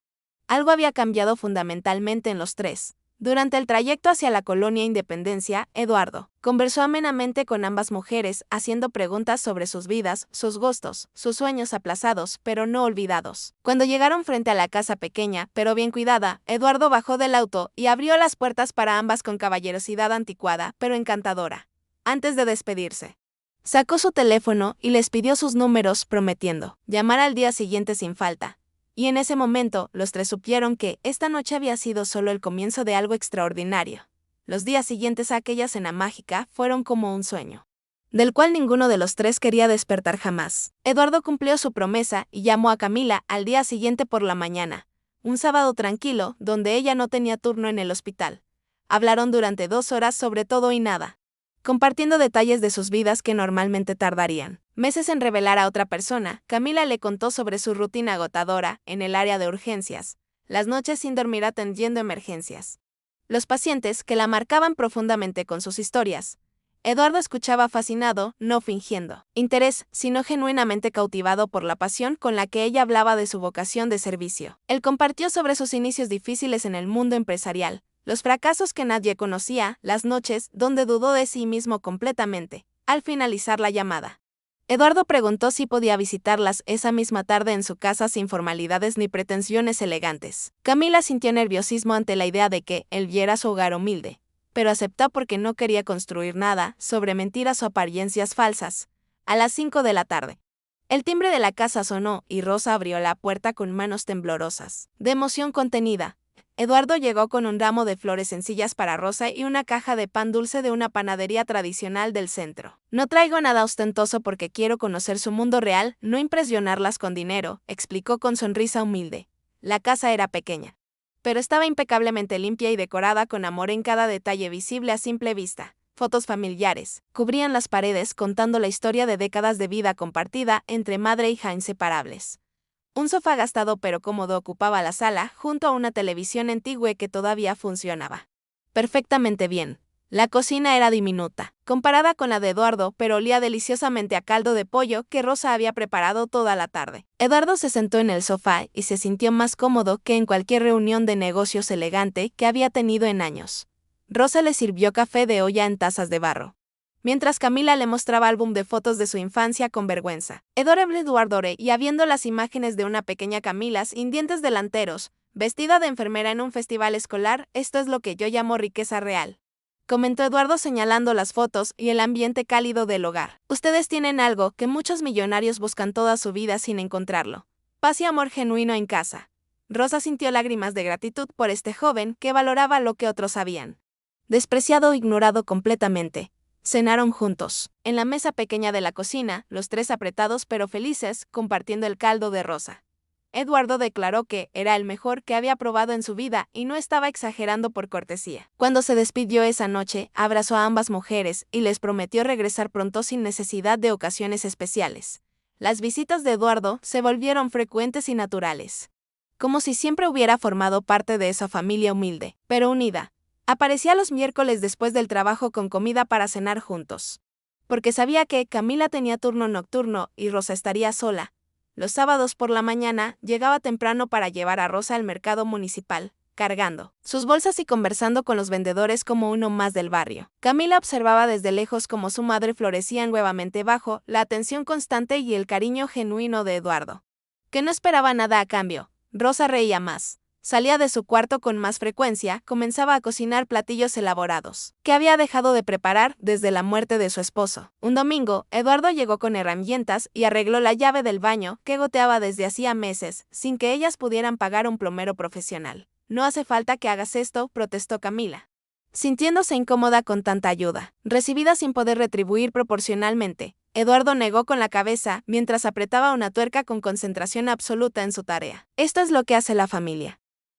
Algo había cambiado fundamentalmente en los tres. Durante el trayecto hacia la colonia Independencia, Eduardo conversó amenamente con ambas mujeres, haciendo preguntas sobre sus vidas, sus gustos, sus sueños aplazados, pero no olvidados. Cuando llegaron frente a la casa pequeña, pero bien cuidada, Eduardo bajó del auto y abrió las puertas para ambas con caballerosidad anticuada, pero encantadora. Antes de despedirse, sacó su teléfono y les pidió sus números, prometiendo llamar al día siguiente sin falta. Y en ese momento, los tres supieron que esta noche había sido solo el comienzo de algo extraordinario. Los días siguientes a aquella cena mágica fueron como un sueño, del cual ninguno de los tres quería despertar jamás. Eduardo cumplió su promesa y llamó a Camila al día siguiente por la mañana, un sábado tranquilo, donde ella no tenía turno en el hospital. Hablaron durante 2 horas sobre todo y nada, compartiendo detalles de sus vidas que normalmente tardarían meses en revelar a otra persona. Camila le contó sobre su rutina agotadora en el área de urgencias, las noches sin dormir atendiendo emergencias, los pacientes que la marcaban profundamente con sus historias. Eduardo escuchaba fascinado, no fingiendo interés, sino genuinamente cautivado por la pasión con la que ella hablaba de su vocación de servicio. Él compartió sobre sus inicios difíciles en el mundo empresarial, los fracasos que nadie conocía, las noches donde dudó de sí mismo completamente. Al finalizar la llamada, Eduardo preguntó si podía visitarlas esa misma tarde en su casa sin formalidades ni pretensiones elegantes. Camila sintió nerviosismo ante la idea de que él viera su hogar humilde, pero aceptó porque no quería construir nada sobre mentiras o apariencias falsas. A las 5 de la tarde, el timbre de la casa sonó y Rosa abrió la puerta con manos temblorosas, de emoción contenida. Eduardo llegó con un ramo de flores sencillas para Rosa y una caja de pan dulce de una panadería tradicional del centro. No traigo nada ostentoso porque quiero conocer su mundo real, no impresionarlas con dinero, explicó con sonrisa humilde. La casa era pequeña, pero estaba impecablemente limpia y decorada con amor en cada detalle visible a simple vista. Fotos familiares cubrían las paredes contando la historia de décadas de vida compartida entre madre e hija inseparables. Un sofá gastado pero cómodo ocupaba la sala, junto a una televisión antigua que todavía funcionaba perfectamente bien. La cocina era diminuta, comparada con la de Eduardo, pero olía deliciosamente a caldo de pollo que Rosa había preparado toda la tarde. Eduardo se sentó en el sofá y se sintió más cómodo que en cualquier reunión de negocios elegante que había tenido en años. Rosa le sirvió café de olla en tazas de barro, mientras Camila le mostraba álbum de fotos de su infancia con vergüenza. Adorable Eduardo y habiendo las imágenes de una pequeña Camila sin dientes delanteros, vestida de enfermera en un festival escolar, esto es lo que yo llamo riqueza real, comentó Eduardo señalando las fotos y el ambiente cálido del hogar. Ustedes tienen algo que muchos millonarios buscan toda su vida sin encontrarlo: paz y amor genuino en casa. Rosa sintió lágrimas de gratitud por este joven que valoraba lo que otros habían despreciado o ignorado completamente. Cenaron juntos, en la mesa pequeña de la cocina, los tres apretados pero felices, compartiendo el caldo de Rosa. Eduardo declaró que era el mejor que había probado en su vida y no estaba exagerando por cortesía. Cuando se despidió esa noche, abrazó a ambas mujeres y les prometió regresar pronto sin necesidad de ocasiones especiales. Las visitas de Eduardo se volvieron frecuentes y naturales, como si siempre hubiera formado parte de esa familia humilde, pero unida. Aparecía los miércoles después del trabajo con comida para cenar juntos, porque sabía que Camila tenía turno nocturno y Rosa estaría sola. Los sábados por la mañana llegaba temprano para llevar a Rosa al mercado municipal, cargando sus bolsas y conversando con los vendedores como uno más del barrio. Camila observaba desde lejos cómo su madre florecía nuevamente bajo la atención constante y el cariño genuino de Eduardo, que no esperaba nada a cambio. Rosa reía más, Salía de su cuarto con más frecuencia, comenzaba a cocinar platillos elaborados, que había dejado de preparar desde la muerte de su esposo. Un domingo, Eduardo llegó con herramientas y arregló la llave del baño que goteaba desde hacía meses, sin que ellas pudieran pagar un plomero profesional. No hace falta que hagas esto, protestó Camila, sintiéndose incómoda con tanta ayuda, recibida sin poder retribuir proporcionalmente. Eduardo negó con la cabeza mientras apretaba una tuerca con concentración absoluta en su tarea. Esto es lo que hace la familia.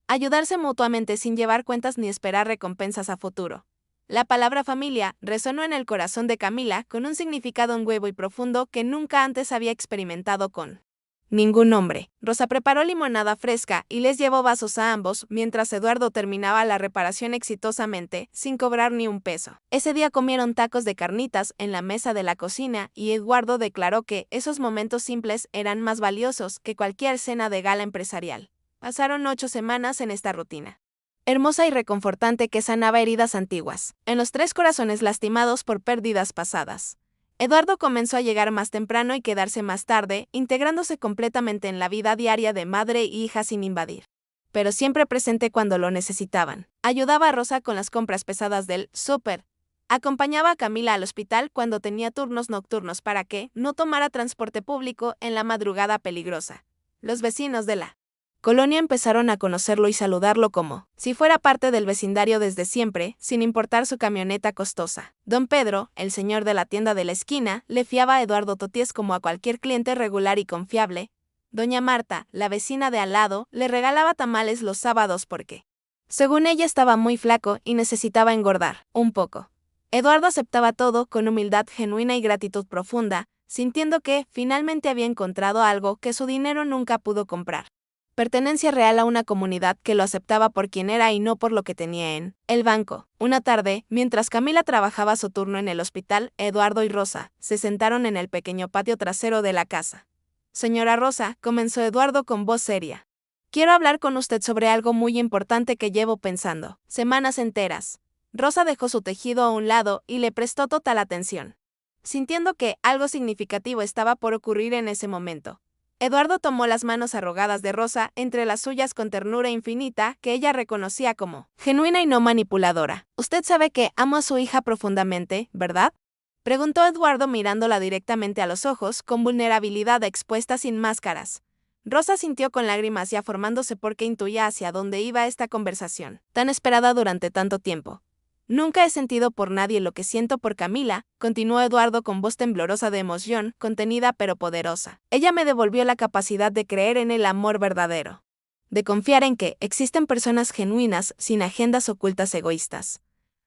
Ayudarse mutuamente sin llevar cuentas ni esperar recompensas a futuro. La palabra familia resonó en el corazón de Camila con un significado nuevo y profundo que nunca antes había experimentado con ningún hombre. Rosa preparó limonada fresca y les llevó vasos a ambos mientras Eduardo terminaba la reparación exitosamente, sin cobrar ni un peso. Ese día comieron tacos de carnitas en la mesa de la cocina y Eduardo declaró que esos momentos simples eran más valiosos que cualquier cena de gala empresarial. Pasaron 8 semanas en esta rutina hermosa y reconfortante que sanaba heridas antiguas, en los 3 corazones lastimados por pérdidas pasadas. Eduardo comenzó a llegar más temprano y quedarse más tarde, integrándose completamente en la vida diaria de madre e hija sin invadir, pero siempre presente cuando lo necesitaban. Ayudaba a Rosa con las compras pesadas del súper. Acompañaba a Camila al hospital cuando tenía turnos nocturnos para que no tomara transporte público en la madrugada peligrosa. Los vecinos de la colonia empezaron a conocerlo y saludarlo como si fuera parte del vecindario desde siempre, sin importar su camioneta costosa. Don Pedro, el señor de la tienda de la esquina, le fiaba a Eduardo toties como a cualquier cliente regular y confiable. Doña Marta, la vecina de al lado, le regalaba tamales los sábados porque, según ella, estaba muy flaco y necesitaba engordar un poco. Eduardo aceptaba todo con humildad genuina y gratitud profunda, sintiendo que finalmente había encontrado algo que su dinero nunca pudo comprar. Pertenencia real a una comunidad que lo aceptaba por quien era y no por lo que tenía en el banco. Una tarde, mientras Camila trabajaba su turno en el hospital, Eduardo y Rosa se sentaron en el pequeño patio trasero de la casa. Señora Rosa, comenzó Eduardo con voz seria. Quiero hablar con usted sobre algo muy importante que llevo pensando semanas enteras. Rosa dejó su tejido a un lado y le prestó total atención, sintiendo que algo significativo estaba por ocurrir en ese momento. Eduardo tomó las manos arrugadas de Rosa entre las suyas con ternura infinita que ella reconocía como genuina y no manipuladora. Usted sabe que amo a su hija profundamente, ¿verdad? Preguntó Eduardo mirándola directamente a los ojos, con vulnerabilidad expuesta sin máscaras. Rosa sintió con lágrimas ya formándose porque intuía hacia dónde iba esta conversación, tan esperada durante tanto tiempo. Nunca he sentido por nadie lo que siento por Camila, continuó Eduardo con voz temblorosa de emoción, contenida pero poderosa. Ella me devolvió la capacidad de creer en el amor verdadero, de confiar en que existen personas genuinas sin agendas ocultas egoístas.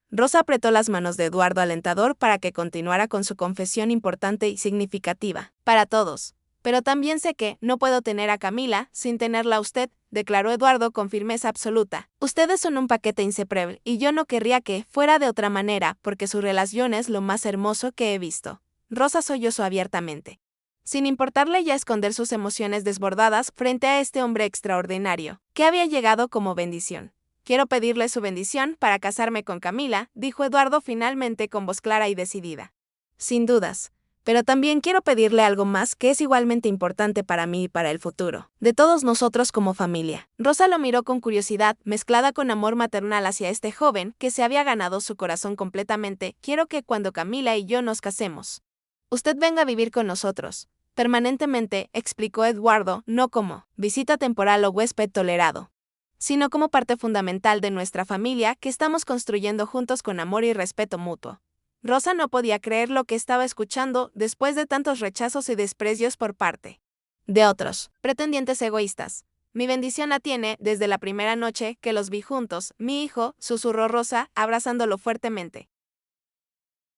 Rosa apretó las manos de Eduardo alentador para que continuara con su confesión importante y significativa, para todos. Pero también sé que no puedo tener a Camila sin tenerla a usted, declaró Eduardo con firmeza absoluta. Ustedes son un paquete inseparable y yo no querría que fuera de otra manera porque su relación es lo más hermoso que he visto. Rosa sollozó abiertamente, sin importarle ya esconder sus emociones desbordadas frente a este hombre extraordinario, que había llegado como bendición. Quiero pedirle su bendición para casarme con Camila, dijo Eduardo finalmente con voz clara y decidida. Sin dudas. Pero también quiero pedirle algo más que es igualmente importante para mí y para el futuro, de todos nosotros como familia. Rosa lo miró con curiosidad, mezclada con amor maternal hacia este joven que se había ganado su corazón completamente. Quiero que cuando Camila y yo nos casemos, usted venga a vivir con nosotros, permanentemente, explicó Eduardo, no como visita temporal o huésped tolerado, sino como parte fundamental de nuestra familia que estamos construyendo juntos con amor y respeto mutuo. Rosa no podía creer lo que estaba escuchando después de tantos rechazos y desprecios por parte de otros pretendientes egoístas. Mi bendición la tiene desde la primera noche que los vi juntos, mi hijo, susurró Rosa, abrazándolo fuertemente,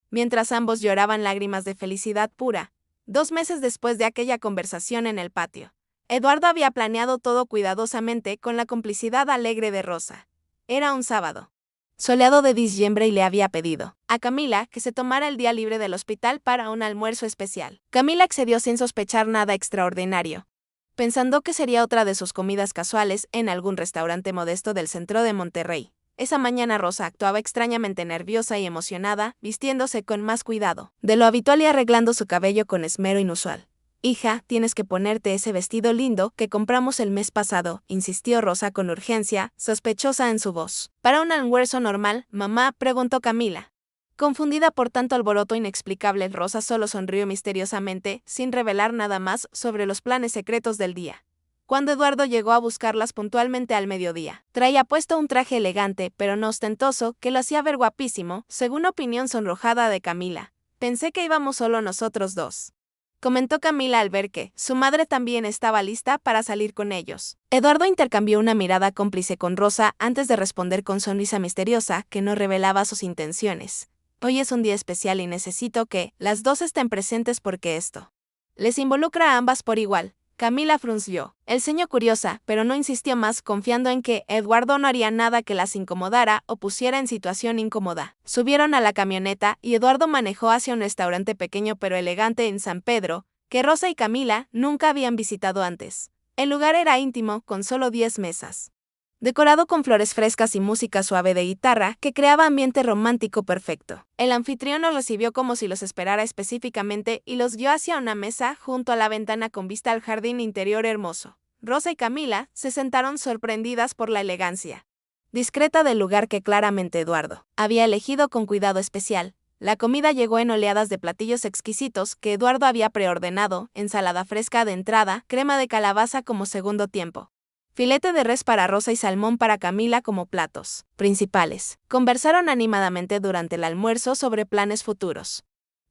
mientras ambos lloraban lágrimas de felicidad pura. 2 meses después de aquella conversación en el patio, Eduardo había planeado todo cuidadosamente con la complicidad alegre de Rosa. Era un sábado soleado de diciembre y le había pedido a Camila que se tomara el día libre del hospital para un almuerzo especial. Camila accedió sin sospechar nada extraordinario, pensando que sería otra de sus comidas casuales en algún restaurante modesto del centro de Monterrey. Esa mañana Rosa actuaba extrañamente nerviosa y emocionada, vistiéndose con más cuidado de lo habitual y arreglando su cabello con esmero inusual. Hija, tienes que ponerte ese vestido lindo que compramos el mes pasado, insistió Rosa con urgencia, sospechosa en su voz. ¿Para un almuerzo normal, mamá?, preguntó Camila. Confundida por tanto alboroto inexplicable, Rosa solo sonrió misteriosamente, sin revelar nada más sobre los planes secretos del día. Cuando Eduardo llegó a buscarlas puntualmente al mediodía, traía puesto un traje elegante, pero no ostentoso, que lo hacía ver guapísimo, según opinión sonrojada de Camila. Pensé que íbamos solo nosotros dos, comentó Camila al ver que su madre también estaba lista para salir con ellos. Eduardo intercambió una mirada cómplice con Rosa antes de responder con sonrisa misteriosa que no revelaba sus intenciones. Hoy es un día especial y necesito que las dos estén presentes porque esto les involucra a ambas por igual. Camila frunció el ceño curiosa, pero no insistió más, confiando en que Eduardo no haría nada que las incomodara o pusiera en situación incómoda. Subieron a la camioneta y Eduardo manejó hacia un restaurante pequeño pero elegante en San Pedro, que Rosa y Camila nunca habían visitado antes. El lugar era íntimo, con solo 10 mesas, decorado con flores frescas y música suave de guitarra que creaba ambiente romántico perfecto. El anfitrión los recibió como si los esperara específicamente y los guió hacia una mesa junto a la ventana con vista al jardín interior hermoso. Rosa y Camila se sentaron sorprendidas por la elegancia discreta del lugar que claramente Eduardo había elegido con cuidado especial. La comida llegó en oleadas de platillos exquisitos que Eduardo había preordenado, ensalada fresca de entrada, crema de calabaza como segundo tiempo, filete de res para Rosa y salmón para Camila como platos principales. Conversaron animadamente durante el almuerzo sobre planes futuros,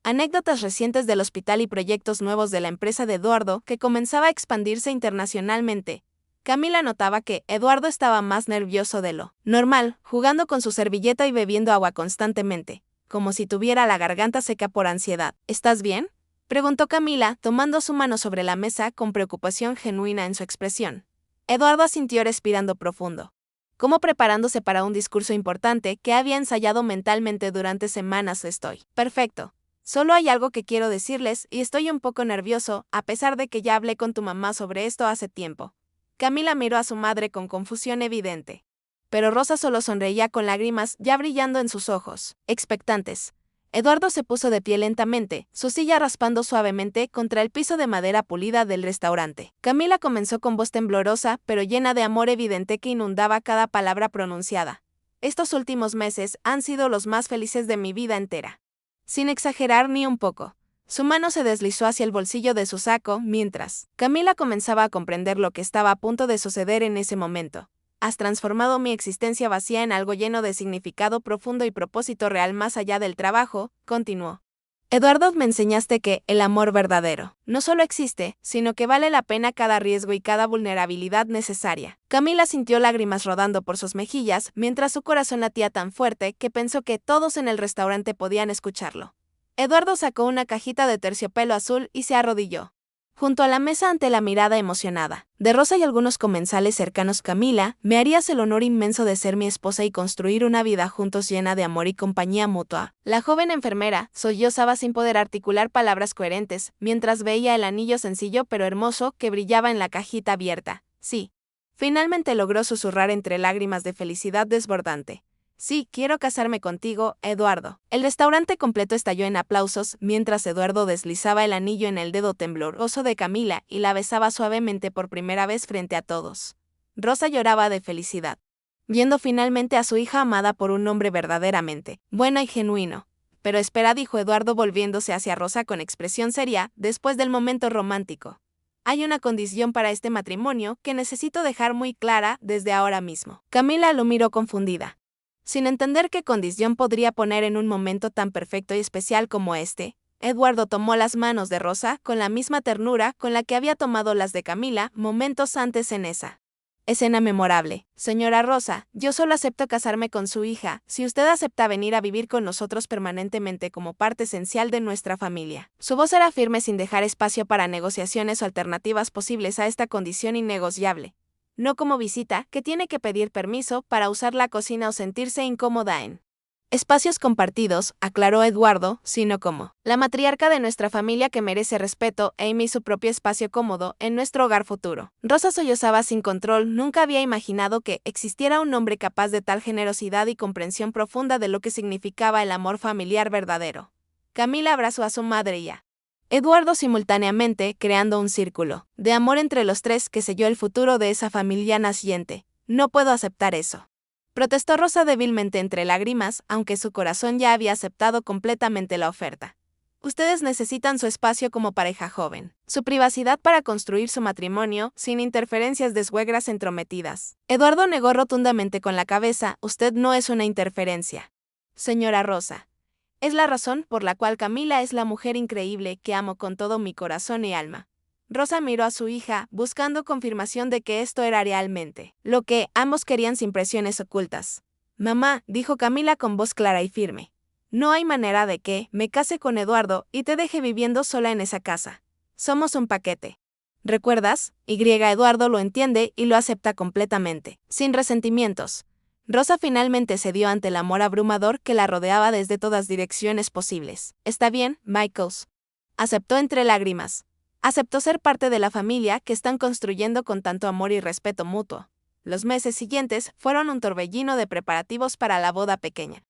anécdotas recientes del hospital y proyectos nuevos de la empresa de Eduardo que comenzaba a expandirse internacionalmente. Camila notaba que Eduardo estaba más nervioso de lo normal, jugando con su servilleta y bebiendo agua constantemente, como si tuviera la garganta seca por ansiedad. ¿Estás bien?, preguntó Camila, tomando su mano sobre la mesa con preocupación genuina en su expresión. Eduardo asintió respirando profundo, como preparándose para un discurso importante que había ensayado mentalmente durante semanas. Estoy perfecto. Solo hay algo que quiero decirles y estoy un poco nervioso, a pesar de que ya hablé con tu mamá sobre esto hace tiempo. Camila miró a su madre con confusión evidente, pero Rosa solo sonreía con lágrimas ya brillando en sus ojos, expectantes. Eduardo se puso de pie lentamente, su silla raspando suavemente contra el piso de madera pulida del restaurante. Camila comenzó con voz temblorosa, pero llena de amor evidente que inundaba cada palabra pronunciada. Estos últimos meses han sido los más felices de mi vida entera. Sin exagerar ni un poco. Su mano se deslizó hacia el bolsillo de su saco mientras Camila comenzaba a comprender lo que estaba a punto de suceder en ese momento. Has transformado mi existencia vacía en algo lleno de significado profundo y propósito real más allá del trabajo, continuó. Eduardo, me enseñaste que el amor verdadero no solo existe, sino que vale la pena cada riesgo y cada vulnerabilidad necesaria. Camila sintió lágrimas rodando por sus mejillas mientras su corazón latía tan fuerte que pensó que todos en el restaurante podían escucharlo. Eduardo sacó una cajita de terciopelo azul y se arrodilló junto a la mesa ante la mirada emocionada de Rosa y algunos comensales cercanos. Camila, me harías el honor inmenso de ser mi esposa y construir una vida juntos llena de amor y compañía mutua. La joven enfermera sollozaba sin poder articular palabras coherentes, mientras veía el anillo sencillo pero hermoso que brillaba en la cajita abierta. Sí. Finalmente logró susurrar entre lágrimas de felicidad desbordante. Sí, quiero casarme contigo, Eduardo. El restaurante completo estalló en aplausos mientras Eduardo deslizaba el anillo en el dedo tembloroso de Camila y la besaba suavemente por primera vez frente a todos. Rosa lloraba de felicidad, viendo finalmente a su hija amada por un hombre verdaderamente bueno y genuino. Pero espera, dijo Eduardo volviéndose hacia Rosa con expresión seria después del momento romántico. Hay una condición para este matrimonio que necesito dejar muy clara desde ahora mismo. Camila lo miró confundida, sin entender qué condición podría poner en un momento tan perfecto y especial como este. Eduardo tomó las manos de Rosa con la misma ternura con la que había tomado las de Camila momentos antes en esa escena memorable. Señora Rosa, yo solo acepto casarme con su hija si usted acepta venir a vivir con nosotros permanentemente como parte esencial de nuestra familia. Su voz era firme sin dejar espacio para negociaciones o alternativas posibles a esta condición innegociable. No como visita, que tiene que pedir permiso para usar la cocina o sentirse incómoda en espacios compartidos, aclaró Eduardo, sino como la matriarca de nuestra familia que merece respeto y su propio espacio cómodo en nuestro hogar futuro. Rosa sollozaba sin control. Nunca había imaginado que existiera un hombre capaz de tal generosidad y comprensión profunda de lo que significaba el amor familiar verdadero. Camila abrazó a su madre y a Eduardo simultáneamente creando un círculo de amor entre los tres que selló el futuro de esa familia naciente. No puedo aceptar eso. Protestó Rosa débilmente entre lágrimas, aunque su corazón ya había aceptado completamente la oferta. Ustedes necesitan su espacio como pareja joven, su privacidad para construir su matrimonio, sin interferencias de suegras entrometidas. Eduardo negó rotundamente con la cabeza, usted no es una interferencia. Señora Rosa. Es la razón por la cual Camila es la mujer increíble que amo con todo mi corazón y alma. Rosa miró a su hija, buscando confirmación de que esto era realmente lo que ambos querían sin presiones ocultas. Mamá, dijo Camila con voz clara y firme. No hay manera de que me case con Eduardo y te deje viviendo sola en esa casa. Somos un paquete. ¿Recuerdas? Eduardo lo entiende y lo acepta completamente, sin resentimientos. Rosa finalmente cedió ante el amor abrumador que la rodeaba desde todas direcciones posibles. Está bien, Michaels. Aceptó entre lágrimas. Aceptó ser parte de la familia que están construyendo con tanto amor y respeto mutuo. Los meses siguientes fueron un torbellino de preparativos para la boda pequeña,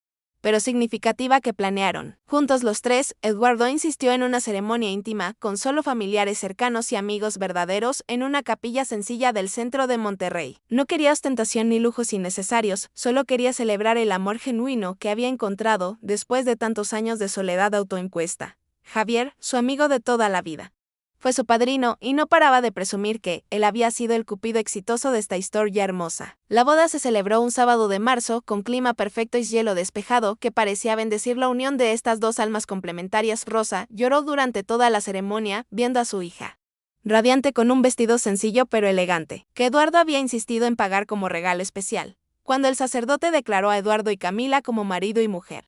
pero significativa que planearon. Juntos los tres, Eduardo insistió en una ceremonia íntima con solo familiares cercanos y amigos verdaderos en una capilla sencilla del centro de Monterrey. No quería ostentación ni lujos innecesarios, solo quería celebrar el amor genuino que había encontrado después de tantos años de soledad autoimpuesta. Javier, su amigo de toda la vida, fue su padrino y no paraba de presumir que él había sido el cupido exitoso de esta historia hermosa. La boda se celebró un sábado de marzo con clima perfecto y cielo despejado que parecía bendecir la unión de estas dos almas complementarias. Rosa lloró durante toda la ceremonia viendo a su hija, radiante con un vestido sencillo pero elegante, que Eduardo había insistido en pagar como regalo especial, cuando el sacerdote declaró a Eduardo y Camila como marido y mujer.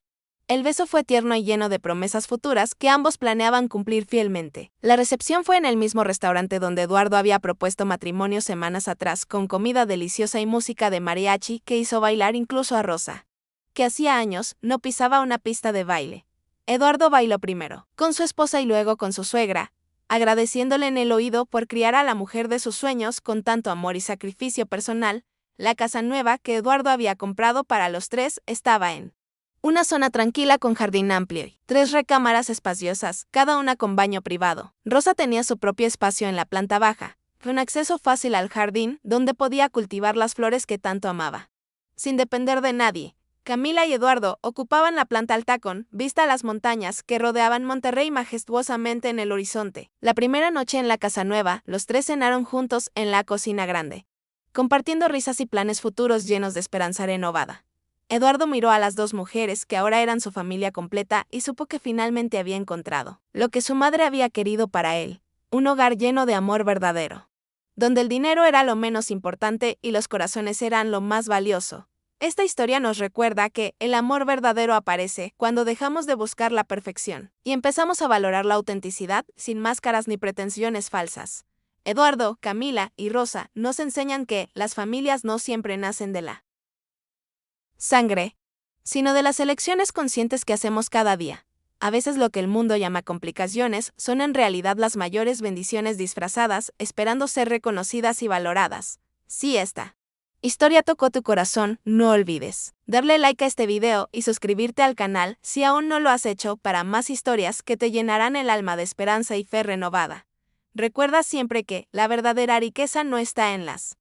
El beso fue tierno y lleno de promesas futuras que ambos planeaban cumplir fielmente. La recepción fue en el mismo restaurante donde Eduardo había propuesto matrimonio semanas atrás, con comida deliciosa y música de mariachi que hizo bailar incluso a Rosa, que hacía años no pisaba una pista de baile. Eduardo bailó primero con su esposa y luego con su suegra, agradeciéndole en el oído por criar a la mujer de sus sueños con tanto amor y sacrificio personal. La casa nueva que Eduardo había comprado para los tres estaba en una zona tranquila con jardín amplio y 3 recámaras espaciosas, cada una con baño privado. Rosa tenía su propio espacio en la planta baja, con acceso fácil al jardín donde podía cultivar las flores que tanto amaba. Sin depender de nadie, Camila y Eduardo ocupaban la planta alta con vista a las montañas que rodeaban Monterrey majestuosamente en el horizonte. La primera noche en la casa nueva, los tres cenaron juntos en la cocina grande, compartiendo risas y planes futuros llenos de esperanza renovada. Eduardo miró a las dos mujeres que ahora eran su familia completa y supo que finalmente había encontrado lo que su madre había querido para él, un hogar lleno de amor verdadero, donde el dinero era lo menos importante y los corazones eran lo más valioso. Esta historia nos recuerda que el amor verdadero aparece cuando dejamos de buscar la perfección y empezamos a valorar la autenticidad sin máscaras ni pretensiones falsas. Eduardo, Camila y Rosa nos enseñan que las familias no siempre nacen de la sangre, sino de las elecciones conscientes que hacemos cada día. A veces lo que el mundo llama complicaciones son en realidad las mayores bendiciones disfrazadas, esperando ser reconocidas y valoradas. Si esta historia tocó tu corazón, no olvides darle like a este video y suscribirte al canal si aún no lo has hecho para más historias que te llenarán el alma de esperanza y fe renovada. Recuerda siempre que la verdadera riqueza no está en las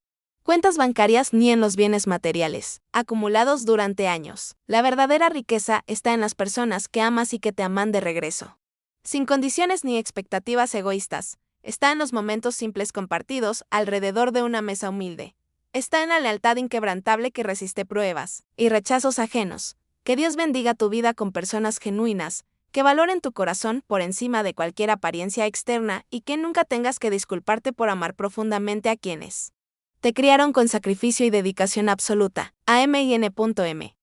cuentas bancarias ni en los bienes materiales, acumulados durante años. La verdadera riqueza está en las personas que amas y que te aman de regreso, sin condiciones ni expectativas egoístas. Está en los momentos simples compartidos alrededor de una mesa humilde. Está en la lealtad inquebrantable que resiste pruebas y rechazos ajenos. Que Dios bendiga tu vida con personas genuinas, que valoren tu corazón por encima de cualquier apariencia externa y que nunca tengas que disculparte por amar profundamente a quienes te criaron con sacrificio y dedicación absoluta. AMIN.M